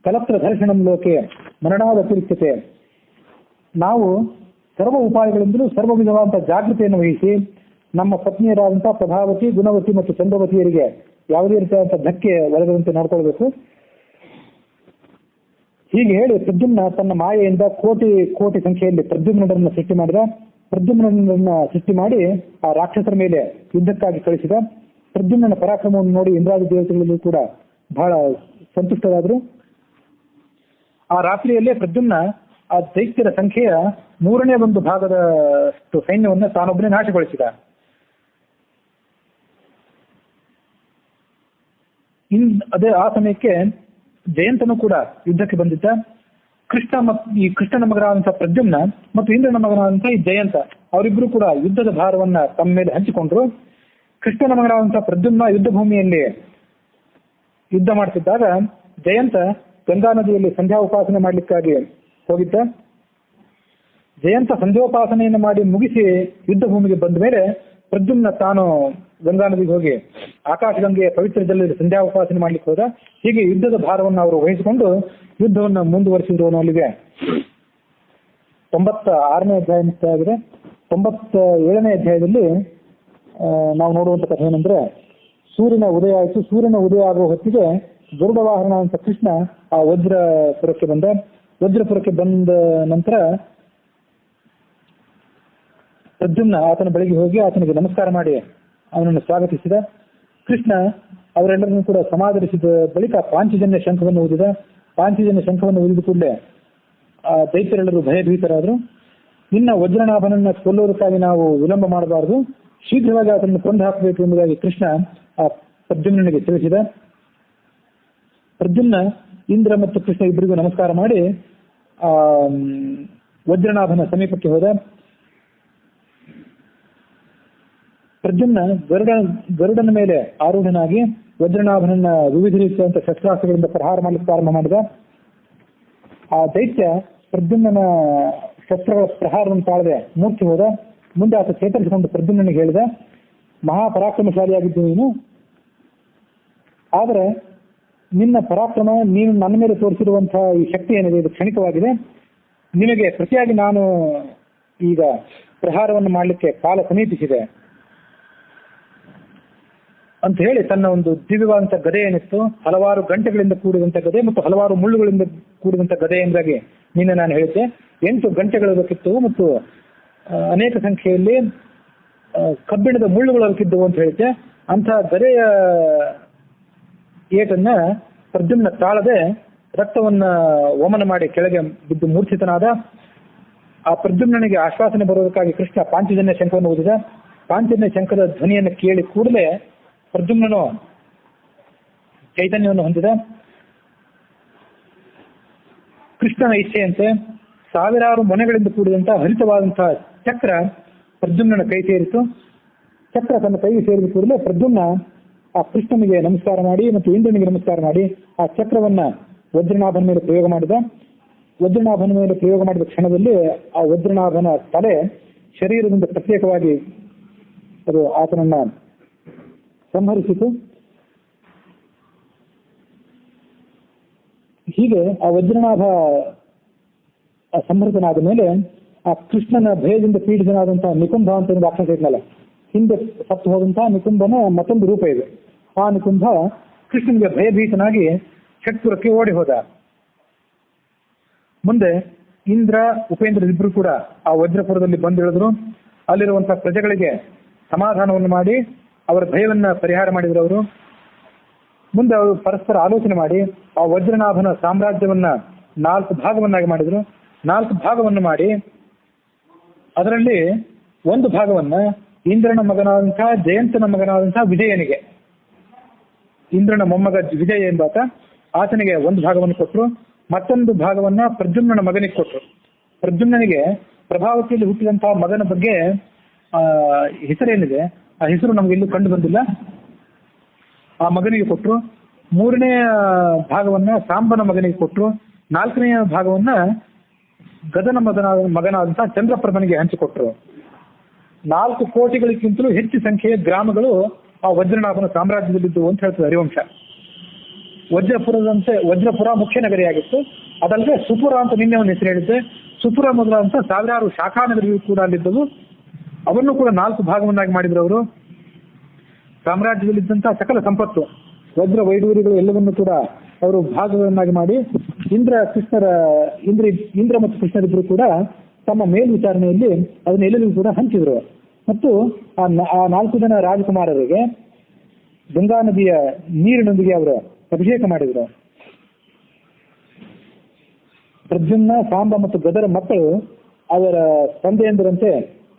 ಕಲತ್ರ ದರ್ಶನಂ ಲೋಕೆ ಮರಣಾದ ಅತಿರಿಕ್ತತೆ. ನಾವು ಸರ್ವ ಉಪಾಯಗಳಿಂದಲೂ ಸರ್ವ ವಿಧವಾದಂತಹ ಜಾಗೃತಿಯನ್ನು ವಹಿಸಿ ನಮ್ಮ ಪತ್ನಿಯರಾದಂತಹ ಪ್ರಭಾವತಿ, ಗುಣವತಿ ಮತ್ತು ಚಂದ್ರವತಿಯರಿಗೆ ಯಾವುದೇ ರೀತಿಯಾದಂತಹ ಧಕ್ಕೆ ಒಳಗದಂತೆ ನೋಡ್ಕೊಳ್ಬೇಕು. ಹೀಗೆ ಹೇಳಿ ಪ್ರದ್ಯುಮ್ನ ತನ್ನ ಮಾಯೆಯಿಂದ ಕೋಟಿ ಸಂಖ್ಯೆಯಲ್ಲಿ ಪ್ರದ್ಯುಮ್ನರನ್ನು ಸೃಷ್ಟಿ ಮಾಡಿದ. ಪ್ರದ್ಯುಮ್ನರನ್ನ ಸೃಷ್ಟಿ ಮಾಡಿ ಆ ರಾಕ್ಷಸರ ಮೇಲೆ ಯುದ್ಧಕ್ಕಾಗಿ ಕಳಿಸಿದ. ಪ್ರದ್ಯುಮ್ನ ಪರಾಕ್ರಮವನ್ನು ನೋಡಿ ಇಂದ್ರಾದಿ ದೇವತೆಗಳಲ್ಲೂ ಕೂಡ ಬಹಳ ಸಂತುಷ್ಟರಾದರು. ಆ ರಾತ್ರಿಯಲ್ಲೇ ಪ್ರದ್ಯುಮ್ನ ಆ ದೈತ್ಯರ ಸಂಖ್ಯೆಯ 1/3 ಭಾಗದಷ್ಟು ಸೈನ್ಯವನ್ನು ತಾನೊಬ್ಬನೇ ನಾಶಗೊಳಿಸಿದ. ಅದೇ ಆ ಸಮಯಕ್ಕೆ ಜಯಂತನು ಕೂಡ ಯುದ್ಧಕ್ಕೆ ಬಂದಿದ್ದ. ಕೃಷ್ಣನ ಮಗನಾದಂತಹ ಪ್ರದ್ಯುಮ್ನ ಮತ್ತು ಇಂದ್ರನ ಮಗನಾದಂತಹ ಈ ಜಯಂತ ಅವರಿಬ್ಬರು ಕೂಡ ಯುದ್ಧದ ಭಾರವನ್ನ ತಮ್ಮ ಮೇಲೆ ಹಂಚಿಕೊಂಡ್ರು. ಕೃಷ್ಣನ ಮಗನಾದಂತಹ ಪ್ರದ್ಯುಮ್ನ ಯುದ್ಧ ಭೂಮಿಯಲ್ಲಿ ಯುದ್ಧ ಮಾಡ್ತಿದ್ದಾಗ ಜಯಂತ ಗಂಗಾ ನದಿಯಲ್ಲಿ ಸಂಧ್ಯಾ ಉಪಾಸನೆ ಮಾಡ್ಲಿಕ್ಕಾಗಿ ಹೋಗಿದ್ದ. ಜಯಂತ ಸಂಧ್ಯೋಪಾಸನೆಯನ್ನು ಮಾಡಿ ಮುಗಿಸಿ ಯುದ್ಧ ಭೂಮಿಗೆ ಬಂದ ಮೇಲೆ ಪ್ರದ್ಯುಮ್ನ ತಾನು ಗಂಗಾ ನದಿಗೆ ಹೋಗಿ ಆಕಾಶಗಂಗೆಯ ಪವಿತ್ರ ಜಲದಲ್ಲಿ ಸಂಧ್ಯಾ ಉಪಾಸನೆ ಮಾಡ್ಲಿಕ್ಕೆ ಹೋದ. ಹೀಗೆ ಯುದ್ಧದ ಭಾರವನ್ನು ಅವರು ವಹಿಸಿಕೊಂಡು ಯುದ್ಧವನ್ನು ಮುಂದುವರಿಸಿದ್ರು. ಅಲ್ಲಿಗೆ 96ನೇ ಅಧ್ಯಾಯ ಮುಕ್ತಾಯ ಆಗಿದೆ. 97ನೇ ಅಧ್ಯಾಯದಲ್ಲಿ ನಾವು ನೋಡುವಂತ ಕಥೆ ಏನಂದ್ರೆ, ಸೂರ್ಯನ ಉದಯ ಆಯಿತು. ಸೂರ್ಯನ ಉದಯ ಆಗುವ ಹೊತ್ತಿಗೆ ಗರುಡ ವಾಹನ ಅಂತ ಕೃಷ್ಣ ಆ ವಜ್ರಪುರಕ್ಕೆ ಬಂದ. ವಜ್ರಪುರಕ್ಕೆ ಬಂದ ನಂತರ ಪ್ರದ್ಯುಮ್ನ ಆತನ ಬಳಿಗೆ ಹೋಗಿ ಆತನಿಗೆ ನಮಸ್ಕಾರ ಮಾಡಿ ಅವನನ್ನು ಸ್ವಾಗತಿಸಿದ. ಕೃಷ್ಣ ಅವರೆಲ್ಲರನ್ನು ಕೂಡ ಸಮಾಧರಿಸಿದ ಬಳಿಕ ಪಾಂಚಜನ್ಯ ಶಂಖವನ್ನು ಊದಿದ. ಪಾಂಚಜನ್ಯ ಶಂಖವನ್ನು ಊದಿದ ಕೂಡಲೇ ಆ ದೈತ್ಯರೆಲ್ಲರೂ ಭಯಭೀತರಾದರು. ಇನ್ನ ವಜ್ರನಾಭನನ್ನ ಕೊಲ್ಲೋದಕ್ಕಾಗಿ ನಾವು ವಿಳಂಬ ಮಾಡಬಾರದು, ಶೀಘ್ರವಾಗಿ ಆತನನ್ನು ಕೊಂದು ಹಾಕಬೇಕು ಎಂಬುದಾಗಿ ಕೃಷ್ಣ ಆ ಪ್ರದ್ಯುಮ್ನಿಗೆ ತಿಳಿಸಿದ. ಪ್ರದ್ಯುಮ್ನ ಇಂದ್ರ ಮತ್ತು ಕೃಷ್ಣ ಇಬ್ಬರಿಗೂ ನಮಸ್ಕಾರ ಮಾಡಿ ಆ ವಜ್ರನಾಭನ ಸಮೀಪಕ್ಕೆ ಹೋದ. ಪ್ರದ್ಯುಮ್ನ ಗರುಡನ ಮೇಲೆ ಆರೂಢನಾಗಿ ವಜ್ರನಾಭನನ್ನ ವಿವಿಧ ರೀತಿಯಾದಂತಹ ಶಸ್ತ್ರಾಸ್ತ್ರಗಳಿಂದ ಪ್ರಹಾರ ಮಾಡಲಿಕ್ಕೆ ಪ್ರಾರಂಭ ಮಾಡಿದ. ಆ ದೈತ್ಯ ಪ್ರದ್ಯುಮ್ನ ಶಸ್ತ್ರಗಳ ಪ್ರಹಾರವನ್ನು ತಾಳದೆ ಮೂರ್ಛೆ ಹೋದ. ಮುಂದೆ ಆತ ಚೇತರಿಸಿಕೊಂಡು ಪ್ರದ್ಯುಮ್ನಿಗೆ ಹೇಳಿದ, ಮಹಾಪರಾಕ್ರಮಶಾಲಿಯಾಗಿದ್ದು ನೀನು, ಆದರೆ ನಿನ್ನ ಪರಾಕ್ರಮ, ನೀನು ನನ್ನ ಮೇಲೆ ತೋರಿಸಿರುವಂತಹ ಈ ಶಕ್ತಿ ಏನಿದೆ ಇದು ಕ್ಷಣಿಕವಾಗಿದೆ. ನಿನಗೆ ಪ್ರತಿಯಾಗಿ ನಾನು ಈಗ ಪ್ರಹಾರವನ್ನು ಮಾಡಲಿಕ್ಕೆ ಕಾಲ ಸಮೀಪಿಸಿದೆ ಅಂತ ಹೇಳಿ ತನ್ನ ಒಂದು ದಿವ್ಯವಾದಂಥ ಗದೆ ಏನಿತ್ತು, ಹಲವಾರು ಗಂಟೆಗಳಿಂದ ಕೂಡಿದಂಥ ಗದೆ ಮತ್ತು ಹಲವಾರು ಮುಳ್ಳುಗಳಿಂದ ಕೂಡಿದಂಥ ಗದೆ ಎಂಬುದಾಗಿ ನಿನ್ನೆ ನಾನು ಹೇಳಿದ್ದೆ. 8 ಗಂಟೆಗಳು ಅದಕ್ಕಿದ್ದವು ಮತ್ತು ಅನೇಕ ಸಂಖ್ಯೆಯಲ್ಲಿ ಕಬ್ಬಿಣದ ಮುಳ್ಳುಗಳು ಅದಕ್ಕಿದ್ದವು ಅಂತ ಹೇಳಿದ್ದೆ. ಅಂತಹ ಗದೆಯ ಏಟನ್ನ ಪ್ರದ್ಯುಮ್ನ ತಾಳದೆ ರಕ್ತವನ್ನ ವಮನ ಮಾಡಿ ಕೆಳಗೆ ಬಿದ್ದು ಮೂರ್ಛಿತನಾದ. ಆ ಪ್ರದ್ಯುಮ್ನಿಗೆ ಆಶ್ವಾಸನೆ ಬರುವುದಕ್ಕಾಗಿ ಕೃಷ್ಣ ಪಾಂಚಜನ್ಯ ಶಂಖವನ್ನು ಊದಿದ. ಪಾಂಚಜನ್ಯ ಶಂಖದ ಧ್ವನಿಯನ್ನು ಕೇಳಿ ಕೂಡಲೇ ಪ್ರದ್ಯುಮ್ನನು ಚೈತನ್ಯವನ್ನು ಹೊಂದಿದ. ಕೃಷ್ಣನ ಇಚ್ಛೆಯಂತೆ ಸಾವಿರಾರು ಮೊನೆಗಳಿಂದ ಕೂಡಿದಂತಹ ಹರಿತವಾದಂತಹ ಚಕ್ರ ಪ್ರದ್ಯುಮ್ನ ಕೈ ಸೇರಿತು. ಚಕ್ರ ತನ್ನ ಕೈಗೆ ಸೇರಿದ ಕೂಡಲೇ ಪ್ರದ್ಯುಮ್ನ ಆ ಕೃಷ್ಣನಿಗೆ ನಮಸ್ಕಾರ ಮಾಡಿ ಮತ್ತು ಇಂದ್ರನಿಗೆ ನಮಸ್ಕಾರ ಮಾಡಿ ಆ ಚಕ್ರವನ್ನ ವಜ್ರನಾಭನ ಮೇಲೆ ಪ್ರಯೋಗ ಮಾಡಿದ. ವಜ್ರನಾಭನ ಮೇಲೆ ಪ್ರಯೋಗ ಮಾಡಿದ ಕ್ಷಣದಲ್ಲಿ ಆ ವಜ್ರನಾಭನ ತಲೆ ಶರೀರದಿಂದ ಪ್ರತ್ಯೇಕವಾಗಿ ಅದು ಆತನನ್ನ ಸಂಹರಿಸಿತು. ಹೀಗೆ ಆ ವಜ್ರನಾಭ ಸಂಹರಿತನಾದ ಮೇಲೆ ಆ ಕೃಷ್ಣನ ಭಯದಿಂದ ಪೀಡಿತನಾದಂತಹ ನಿಕುಂಭ ಅಂತ ಒಂದು ರಾಕ್ಷಸ ಇದ್ನಲ್ಲ, ಹಿಂದೆ ಸತ್ತು ಹೋದಂತಹ ನಿಕುಂಭನ ಮತ್ತೊಂದು ರೂಪ ಇದೆ. ಆ ನಿಕುಂಭ ಕೃಷ್ಣನಿಗೆ ಭಯಭೀತನಾಗಿ ಷಟ್ಪುರಕ್ಕೆ ಓಡಿ ಹೋದ. ಮುಂದೆ ಇಂದ್ರ, ಉಪೇಂದ್ರ ಇಬ್ಬರು ಕೂಡ ಆ ವಜ್ರಪುರದಲ್ಲಿ ಬಂದಿಳಿದ್ರು. ಅಲ್ಲಿರುವಂತಹ ಪ್ರಜೆಗಳಿಗೆ ಸಮಾಧಾನವನ್ನು ಮಾಡಿ ಅವರ ಭಯವನ್ನ ಪರಿಹಾರ ಮಾಡಿದ್ರು ಅವರು. ಮುಂದೆ ಅವರು ಪರಸ್ಪರ ಆಲೋಚನೆ ಮಾಡಿ ಆ ವಜ್ರನಾಭನ ಸಾಮ್ರಾಜ್ಯವನ್ನ 4 ಭಾಗವನ್ನಾಗಿ ಮಾಡಿದ್ರು. 4 ಭಾಗವನ್ನು ಮಾಡಿ ಅದರಲ್ಲಿ ಒಂದು ಭಾಗವನ್ನ ಇಂದ್ರನ ಮಗನಾದಂತಹ ಜಯಂತನ ಮಗನಾದಂತಹ ವಿಜಯನಿಗೆ, ಇಂದ್ರನ ಮೊಮ್ಮಗ ವಿಜಯ ಎಂಬಾತ, ಆತನಿಗೆ ಒಂದು ಭಾಗವನ್ನು ಕೊಟ್ಟರು. ಮತ್ತೊಂದು ಭಾಗವನ್ನ ಪ್ರದ್ಯುಮ್ನ ಮಗನಿಗೆ ಕೊಟ್ಟರು. ಪ್ರದ್ಯುಮ್ನಿಗೆ ಪ್ರಭಾವತಿಯಲ್ಲಿ ಹುಟ್ಟಿದಂತಹ ಮಗನ ಬಗ್ಗೆ ಹೆಸರೇನಿದೆ, ಆ ಹೆಸರು ನಮ್ಗೆ ಎಲ್ಲೂ ಕಂಡು ಬಂದಿಲ್ಲ, ಆ ಮಗನಿಗೆ ಕೊಟ್ಟರು. ಮೂರನೆಯ ಭಾಗವನ್ನ ಸಾಂಬನ ಮಗನಿಗೆ ಕೊಟ್ಟರು. ನಾಲ್ಕನೆಯ ಭಾಗವನ್ನ ಗದನ ಮಗನಾದಂತಹ ಚಂದ್ರಪ್ರಭನಿಗೆ ಹಂಚಿಕೊಟ್ರು. 4 ಕೋಟಿಗಳಿಗಿಂತಲೂ ಹೆಚ್ಚು ಸಂಖ್ಯೆಯ ಗ್ರಾಮಗಳು ಆ ವಜ್ರನಾಭನ ಸಾಮ್ರಾಜ್ಯದಲ್ಲಿದ್ದವು ಅಂತ ಹೇಳ್ತದೆ ಹರಿವಂಶ. ವಜ್ರಪುರ ಮುಖ್ಯ ನಗರಿಯಾಗಿತ್ತು. ಅದಲ್ಲದೆ ಸುಪುರ ಅಂತ ನಿನ್ನೆ ಒಂದು ಹೆಸರು ಹೇಳಿದ್ದೆ. ಸುಪುರ ಮೊದಲಾದಂತಹ ಸಾವಿರಾರು ಶಾಖಾ ನಗರಿಗಳು ಕೂಡ ಅಲ್ಲಿದ್ದವು. ಅವನ್ನು ಕೂಡ 4 ಭಾಗವನ್ನಾಗಿ ಮಾಡಿದ್ರು ಅವರು. ಸಾಮ್ರಾಜ್ಯದಲ್ಲಿದ್ದಂತಹ ಸಕಲ ಸಂಪತ್ತು, ವಜ್ರ ವೈಡೂರ್ಯಗಳು ಎಲ್ಲವನ್ನೂ ಕೂಡ ಅವರು ಭಾಗವನ್ನಾಗಿ ಮಾಡಿ ಇಂದ್ರ ಮತ್ತು ಕೃಷ್ಣರಿಬ್ಬರು ಕೂಡ ತಮ್ಮ ಮೇಲ್ವಿಚಾರಣೆಯಲ್ಲಿ ಅದನ್ನೆಲ್ಲರಿಗೂ ಕೂಡ ಹಂಚಿದ್ರು. ಮತ್ತು ಆ 4 ಜನ ರಾಜಕುಮಾರರಿಗೆ ಗಂಗಾ ನದಿಯ ನೀರಿನೊಂದಿಗೆ ಅವರು ಅಭಿಷೇಕ ಮಾಡಿದರು. ಪ್ರದ್ಯುಮ್ನ, ಸಾಂಬ ಮತ್ತು ಗದರ ಮಕ್ಕಳು ಅವರ ತಂದೆಯಂದರಂತೆ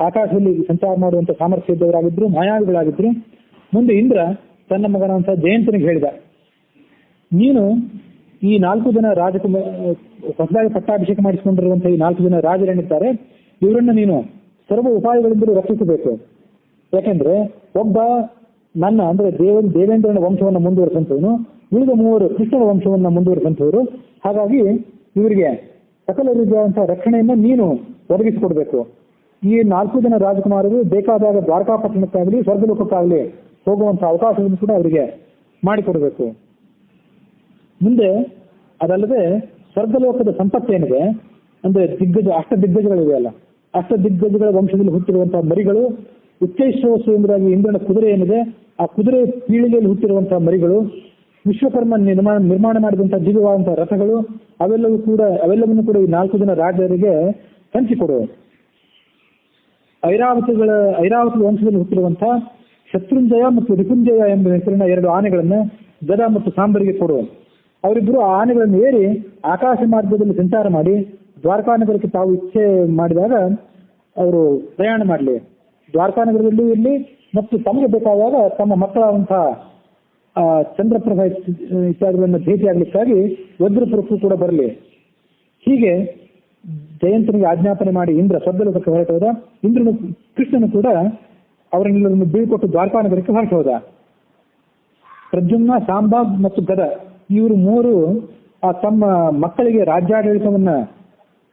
ಆಕಾಶದಲ್ಲಿ ಸಂಚಾರ ಮಾಡುವಂತ ಸಾಮರ್ಥ್ಯ ಇದ್ದವರಾಗಿದ್ರು, ಮಾಯಾವಿಗಳಾಗಿದ್ರು. ಮುಂದೆ ಇಂದ್ರ ತನ್ನ ಮಗನಂತ ಜಯಂತನಿಗೆ ಹೇಳಿದ, ನೀನು ಈ 4 ಜನ ಹೊಸದಾಗಿ ಪಟ್ಟಾಭಿಷೇಕ ಮಾಡಿಸಿಕೊಂಡಿರುವಂತಹ ಈ 4 ಜನ ರಾಜರೇನಿದ್ದಾರೆ, ಇವರನ್ನು ನೀನು ಸರ್ವ ಉಪಾಯಗಳಿಂದಲೂ ರಕ್ಷಿಸಬೇಕು. ಯಾಕೆಂದ್ರೆ ಒಬ್ಬ ನನ್ನ ಅಂದ್ರೆ ದೇವೇಂದ್ರನ ವಂಶವನ್ನು ಮುಂದುವರೆಸಂತವನು, ಉಳಿದ 3 ಕೃಷ್ಣನ ವಂಶವನ್ನ ಮುಂದುವರೆಸಂತವರು. ಹಾಗಾಗಿ ಇವರಿಗೆ ಸಕಲ ರೀತಿಯಾದಂತಹ ರಕ್ಷಣೆಯನ್ನು ನೀನು ಒದಗಿಸಿಕೊಡ್ಬೇಕು. ಈ 4 ಜನ ರಾಜಕುಮಾರರು ಬೇಕಾದಾಗ ದ್ವಾರಕಾಪಟ್ಟಣಕ್ಕಾಗಲಿ ಸ್ವರ್ಗಲೋಕಕ್ಕಾಗಲಿ ಹೋಗುವಂತಹ ಅವಕಾಶವನ್ನು ಕೂಡ ಅವರಿಗೆ ಮಾಡಿಕೊಡಬೇಕು. ಮುಂದೆ ಅದಲ್ಲದೆ ಸ್ವರ್ಗಲೋಕದ ಸಂಪತ್ತೇನಿದೆ ಅಂದ್ರೆ ಅಷ್ಟದಿಗ್ಗಜಗಳಿವೆ ಅಲ್ಲ, ಅಷ್ಟದಿಗ್ಗಜಗಳ ವಂಶದಲ್ಲಿ ಹುಟ್ಟಿರುವಂತಹ ಮರಿಗಳು, ಉಚ್ಚೈಶ್ರವಸ್ಸು ಎಂಬುದಾಗಿ ಇಂದ್ರನ ಕುದುರೆ ಏನಿದೆ, ಆ ಕುದುರೆ ಪೀಳಿಗೆಯಲ್ಲಿ ಹುಟ್ಟಿರುವಂತಹ ಮರಿಗಳು, ವಿಶ್ವಕರ್ಮ ನಿರ್ಮಾಣ ಮಾಡಿದಂತಹ ದಿವ್ಯವಾದಂತಹ ರಥಗಳು, ಅವೆಲ್ಲವನ್ನು ಕೂಡ ಈ 4 ಜನ ರಾಜರಿಗೆ ಹಂಚಿಕೊಡು. ಐರಾವತ ವಂಶದಲ್ಲಿ ಹುಟ್ಟಿರುವಂತಹ ಶತ್ರುಂಜಯ ಮತ್ತು ರಿಪುಂಜಯ ಎಂಬ ಹೆಸರಿನ 2 ಆನೆಗಳನ್ನ ಗದ ಮತ್ತು ಸಾಂಬರಿಗೆ ಕೊಡು. ಅವರಿಬ್ಬರು ಆ ಆನೆಗಳನ್ನು ಏರಿ ಆಕಾಶ ಮಾರ್ಗದಲ್ಲಿ ಸಂಚಾರ ಮಾಡಿ ದ್ವಾರಕಾನಗರಕ್ಕೆ ತಾವು ಇಚ್ಛೆ ಮಾಡಿದಾಗ ಅವರು ಪ್ರಯಾಣ ಮಾಡಲಿ. ದ್ವಾರಕಾನಗರದಲ್ಲೂ ಇರಲಿ ಮತ್ತು ತಮಗೆ ಬೇಕಾದಾಗ ತಮ್ಮ ಮಕ್ಕಳಾದಂತಹ ಚಂದ್ರಪ್ರಭ ಇತ್ಯಾದಿಗಳನ್ನು ಭೇಟಿಯಾಗಲಿಕ್ಕಾಗಿ ವಜ್ರಪುರಕ್ಕೂ ಕೂಡ ಬರಲಿ. ಹೀಗೆ ಜಯಂತನಿಗೆ ಆಜ್ಞಾಪನೆ ಮಾಡಿ ಇಂದ್ರ ಸ್ವರ್ಗಲೋಕಕ್ಕೆ ಹೊರಟೋದ. ಇಂದ್ರನು ಕೃಷ್ಣನು ಕೂಡ ಅವರನ್ನೆಲ್ಲರನ್ನು ಬೀಳ್ಕೊಟ್ಟು ದ್ವಾರಕಾನಗರಕ್ಕೆ ಹೊರಟೋದ. ಪ್ರದ್ಯುಮ್ನ, ಸಾಂಬ ಮತ್ತು ಗದ ಇವರು 3 ತಮ್ಮ ಮಕ್ಕಳಿಗೆ ರಾಜ್ಯಾಡಳಿತವನ್ನ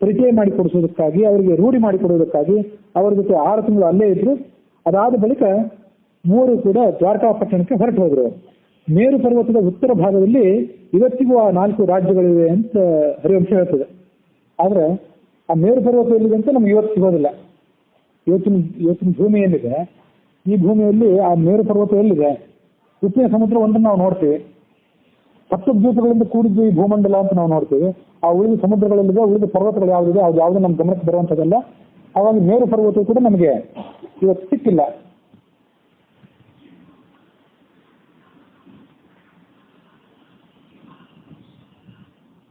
ಪರಿಚಯ ಮಾಡಿಕೊಡಿಸುವುದಕ್ಕಾಗಿ, ಅವರಿಗೆ ರೂಢಿ ಮಾಡಿಕೊಡುವುದಕ್ಕಾಗಿ ಅವರ ಜೊತೆ 6 ತಿಂಗಳು ಅಲ್ಲೇ ಇದ್ರು. ಅದಾದ ಬಳಿಕ 3 ಕೂಡ ದ್ವಾರಕಾಪಟ್ಟಣಕ್ಕೆ ಹೊರಟು ಹೋದ್ರು. ಮೇರು ಪರ್ವತದ ಉತ್ತರ ಭಾಗದಲ್ಲಿ ಇವತ್ತಿಗೂ ಆ 4 ರಾಜ್ಯಗಳಿವೆ ಅಂತ ಹರಿವಂಶ ಹೇಳ್ತದೆ. ಆದ್ರೆ ಆ ಮೇರು ಪರ್ವತ ಎಲ್ಲಿದೆ ಅಂತ ನಮ್ಗೆ ಇವತ್ತು ಸಿಗೋದಿಲ್ಲ. ಇವತ್ತಿನ ಭೂಮಿ ಏನಿದೆ, ಈ ಭೂಮಿಯಲ್ಲಿ ಆ ಮೇರು ಪರ್ವತ ಎಲ್ಲಿದೆ? ಉಪ್ಪಿನ ಸಮುದ್ರ ಒಂದನ್ನು ನಾವು ನೋಡ್ತೀವಿ, ಸಪ್ತದ್ವೀಪಗಳಿಂದ ಕೂಡಿದ್ದು ಈ ಭೂಮಂಡಲ ಅಂತ ನಾವು ನೋಡ್ತೀವಿ. ಆ ಉಳಿದ ಸಮುದ್ರಗಳಲ್ಲಿದೆ, ಉಳಿದ ಪರ್ವತಗಳು ಯಾವುದಿದೆ ಅದು ಯಾವುದು ನಮ್ಮ ಗಮನಕ್ಕೆ ಬರುವಂತದಲ್ಲ. ಹಾಗಾಗಿ ಮೇರು ಪರ್ವತ ಕೂಡ ನಮಗೆ ಇವತ್ತು ಸಿಕ್ಕಿಲ್ಲ.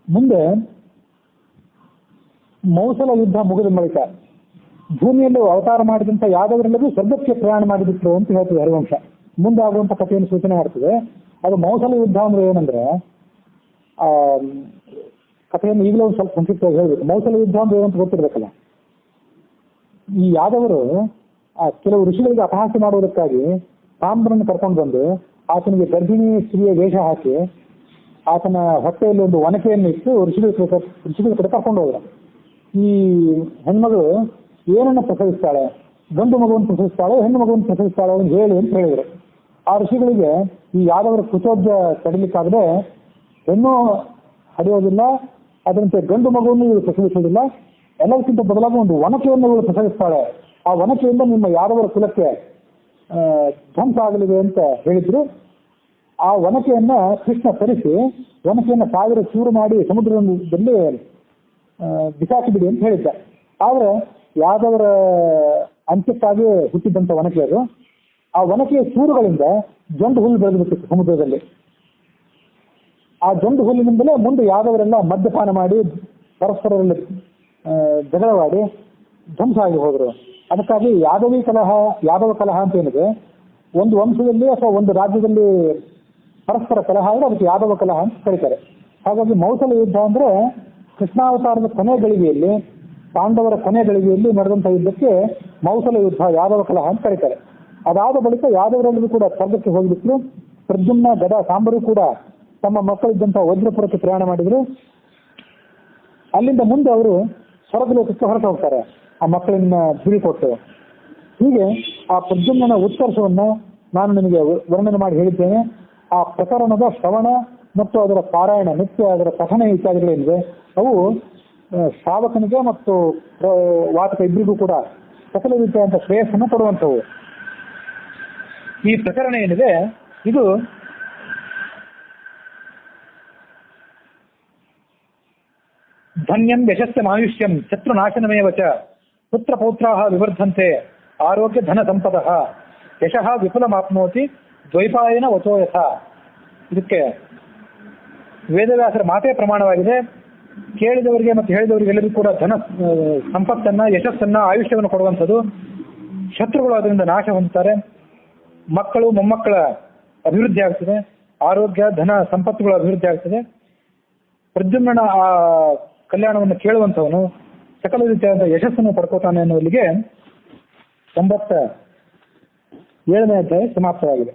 ಮುಂದೆ ಮೌಸಲ ಯುದ್ಧ ಮುಗಿದ ಬಳಿಕ ಭೂಮಿಯಲ್ಲಿ ಅವತಾರ ಮಾಡಿದಂತ ಯಾದವರೆಲ್ಲರೂ ಸ್ವರ್ಗಕ್ಕೆ ಪ್ರಯಾಣ ಮಾಡಿಬಿಟ್ರು ಅಂತ ಹೇಳ್ತದೆ ಹರಿವಂಶ. ಮುಂದೆ ಆಗುವಂತ ಕಥೆಯನ್ನು ಸೂಚನೆ ಮಾಡ್ತದೆ. ಅದು ಮೌಸಲ ಯುದ್ಧ ಅಂದ್ರೆ ಏನಂದ್ರೆ, ಕಥೆಯನ್ನು ಈಗಲೂ ಒಂದು ಸ್ವಲ್ಪ ಸಂಕ್ಷಿಪ್ತವಾಗಿ ಹೇಳ್ಬೇಕು. ಮೌಸಲ ಯುದ್ಧ ಅಂದ್ರೆ ಏನಂತ ಗೊತ್ತಿರ್ಬೇಕಲ್ಲ. ಈ ಯಾದವರು ಕೆಲವು ಋಷಿಗಳಿಗೆ ಅಪಹಾಸ್ಯ ಮಾಡುವುದಕ್ಕಾಗಿ ತಾಮ್ರನ್ನು ಕರ್ಕೊಂಡು ಬಂದು ಆತನಿಗೆ ಗರ್ಭಿಣಿ ಸ್ತ್ರೀಯ ವೇಷ ಹಾಕಿ ಆತನ ಹೊಟ್ಟೆಯಲ್ಲಿ ಒಂದು ಒನಕೆಯನ್ನು ಇಟ್ಟು ಋಷಿಗಳ ಕಡೆ ಕರ್ಕೊಂಡು ಹೋದ್ರು. ಈ ಹೆಣ್ಮಗಳು ಏನನ್ನ ಪ್ರಸವಿಸ್ತಾಳೆ, ಗಂಡು ಮಗುವನ್ನು ಪ್ರಸವಿಸ್ತಾಳೆ, ಹೆಣ್ಣು ಮಗುವನ್ನು ಪ್ರಸವಿಸ್ತಾಳೆ ಅಂತ ಹೇಳಿ ಅಂತ ಹೇಳಿದ್ರು. ಆ ಋಷಿಗಳಿಗೆ ಈ ಯಾದವರ ಕುಚೋದ್ಯ ತಡಿಲಿಕ್ಕಾಗದೆ ಹೆಣ್ಣು ಹರಿಯೋದಿಲ್ಲ, ಅದರಂತೆ ಗಂಡು ಮಗುವನ್ನು ಇವರು ಪ್ರಸವಿಸೋದಿಲ್ಲ, ಎಲ್ಲದಕ್ಕಿಂತ ಬದಲಾಗಿ ಒಂದು ಒನಕೆಯನ್ನು ಇವರು ಪ್ರಸವಿಸ್ತಾಳೆ, ಆ ಒನಕೆಯಿಂದ ನಿಮ್ಮ ಯಾದವರ ಕುಲಕ್ಕೆ ಧ್ವಂಸ ಆಗಲಿದೆ ಅಂತ ಹೇಳಿದ್ರು. ಆ ಒನಕೆಯನ್ನ ಕೃಷ್ಣ ಸರಿಸಿ ಒನಕೆಯನ್ನ 1000 ಚೂರು ಮಾಡಿ ಸಮುದ್ರದಲ್ಲಿ ಬಿಸಾಕಿಬಿಡಿ ಅಂತ ಹೇಳಿದ್ದ. ಆದ್ರೆ ಯಾದವರ ಅಂತ್ಯಕ್ಕಾಗಿ ಹುಟ್ಟಿದ್ದಂತ ಒನಕೆ ಅದು. ಆ ಒನಕೆಯ ಚೂರುಗಳಿಂದ ಜೊಂಡು ಹುಲ್ಲು ಬೆಳೆದ್ಬಿಟ್ಟಿತ್ತು ಸಮುದ್ರದಲ್ಲಿ. ಆ ಜೊಂಡು ಹುಲ್ಲಿನಿಂದಲೇ ಮುಂದೆ ಯಾದವರೆಲ್ಲ ಮದ್ಯಪಾನ ಮಾಡಿ ಪರಸ್ಪರರಲ್ಲಿ ಜಗಳವಾಡಿ ಧ್ವಂಸ ಆಗಿ ಹೋದರು. ಅದಕ್ಕಾಗಿ ಯಾದವ ಕಲಹ ಅಂತ ಏನಿದೆ, ಒಂದು ವಂಶದಲ್ಲಿ ಅಥವಾ ಒಂದು ರಾಜ್ಯದಲ್ಲಿ ಪರಸ್ಪರ ಕಲಹ ಆದರೆ ಅದಕ್ಕೆ ಯಾದವ ಕಲಹ ಅಂತ ಕರೀತಾರೆ. ಹಾಗಾಗಿ ಮೌಸಲ ಯುದ್ಧ ಅಂದ್ರೆ ಕೃಷ್ಣಾವತಾರದ ಕೊನೆ ಗಳಿಗೆಯಲ್ಲಿ, ಪಾಂಡವರ ಕೊನೆ ಗಳಿಗೆಯಲ್ಲಿ ನಡೆದಂತಹ ಯುದ್ಧಕ್ಕೆ ಮೌಸಲ ಯುದ್ಧ, ಯಾದವ ಕಲಹ ಅಂತ ಕರೀತಾರೆ. ಅದಾದ ಬಳಿಕ ಯಾದವರೆಲ್ಲರೂ ಕೂಡ ಸ್ವರ್ಗಕ್ಕೆ ಹೋಗಿಬಿಟ್ರು. ಪ್ರದ್ಯುಮ್ನ, ಗದ, ಸಾಂಬರು ಕೂಡ ತಮ್ಮ ಮಕ್ಕಳಿದ್ದಂತಹ ವಜ್ರಪುರಕ್ಕೆ ಪ್ರಯಾಣ ಮಾಡಿದ್ರು. ಅಲ್ಲಿಂದ ಮುಂದೆ ಅವರು ಸ್ವರ್ಗಲೋಕಕ್ಕೆ ಹೊರಟು ಹೋಗ್ತಾರೆ, ಆ ಮಕ್ಕಳನ್ನ ಬೀಳ್ಕೊಟ್ಟು. ಹೀಗೆ ಆ ಪ್ರದ್ಯುಮ್ನ ಉತ್ಕರ್ಷವನ್ನ ನಾನು ನಿಮಗೆ ವರ್ಣನೆ ಮಾಡಿ ಹೇಳಿದ್ದೇನೆ. ಆ ಪ್ರಕರಣದ ಶ್ರವಣ ಮತ್ತು ಅದರ ಪಾರಾಯಣ, ನಿತ್ಯ ಅದರ ಪಠಣ ಇತ್ಯಾದಿಗಳೇನಿದೆ ಅವು ಶ್ರಾವಕನಿಗೆ ಮತ್ತು ವಾಚಕ ಇಬ್ಬರಿಗೂ ಕೂಡ ಸಕಲ ರೀತಿಯಾದಂತಹ ಶ್ರೇಯಸ್ಸನ್ನು ಕೊಡುವಂಥವು. ಈ ಪ್ರಕರಣ ಏನಿದೆ ಇದು ಧನ್ಯಂ ಯಶಸ್ಸಂ ಆಯುಷ್ಯಂ ಶತ್ರುನಾಶನಮೇವ ಚ ಪುತ್ರ ಪೌತ್ರಾಃ ವಿವರ್ಧಂತೆ ಆರೋಗ್ಯ ಧನ ಸಂಪದಃ ಯಶಃ ವಿಪುಲಮಾಪ್ನೋತಿ ದ್ವೈಪಾಯನ ವಚೋ ಯಥಾ. ಇದಕ್ಕೆ ವೇದವ್ಯಾಸರ ಮಾತೇ ಪ್ರಮಾಣವಾಗಿದೆ. ಕೇಳಿದವರಿಗೆ ಮತ್ತು ಹೇಳಿದವರಿಗೆ ಎಲ್ಲರಿಗೂ ಕೂಡ ಧನ ಸಂಪತ್ತನ್ನ, ಯಶಸ್ಸನ್ನ, ಆಯುಷ್ಯವನ್ನು ಕೊಡುವಂಥದ್ದು. ಶತ್ರುಗಳು ಅದರಿಂದ ನಾಶ ಹೊಂದುತ್ತಾರೆ, ಮಕ್ಕಳು ಮೊಮ್ಮಕ್ಕಳ ಅಭಿವೃದ್ಧಿ ಆಗ್ತದೆ, ಆರೋಗ್ಯ ಧನ ಸಂಪತ್ತುಗಳ ಅಭಿವೃದ್ಧಿ ಆಗ್ತದೆ. ಪ್ರದ್ಯುಮ್ನ ಆ ಕಲ್ಯಾಣವನ್ನು ಕೇಳುವಂಥವನು ಸಕಲ ರೀತಿಯಾದ ಯಶಸ್ಸನ್ನು ಪಡ್ಕೋತಾನೆ ಅನ್ನೋಲ್ಲಿಗೆ 97ನೇ ಅಧ್ಯಾಯ ಸಮಾಪ್ತವಾಗಿದೆ.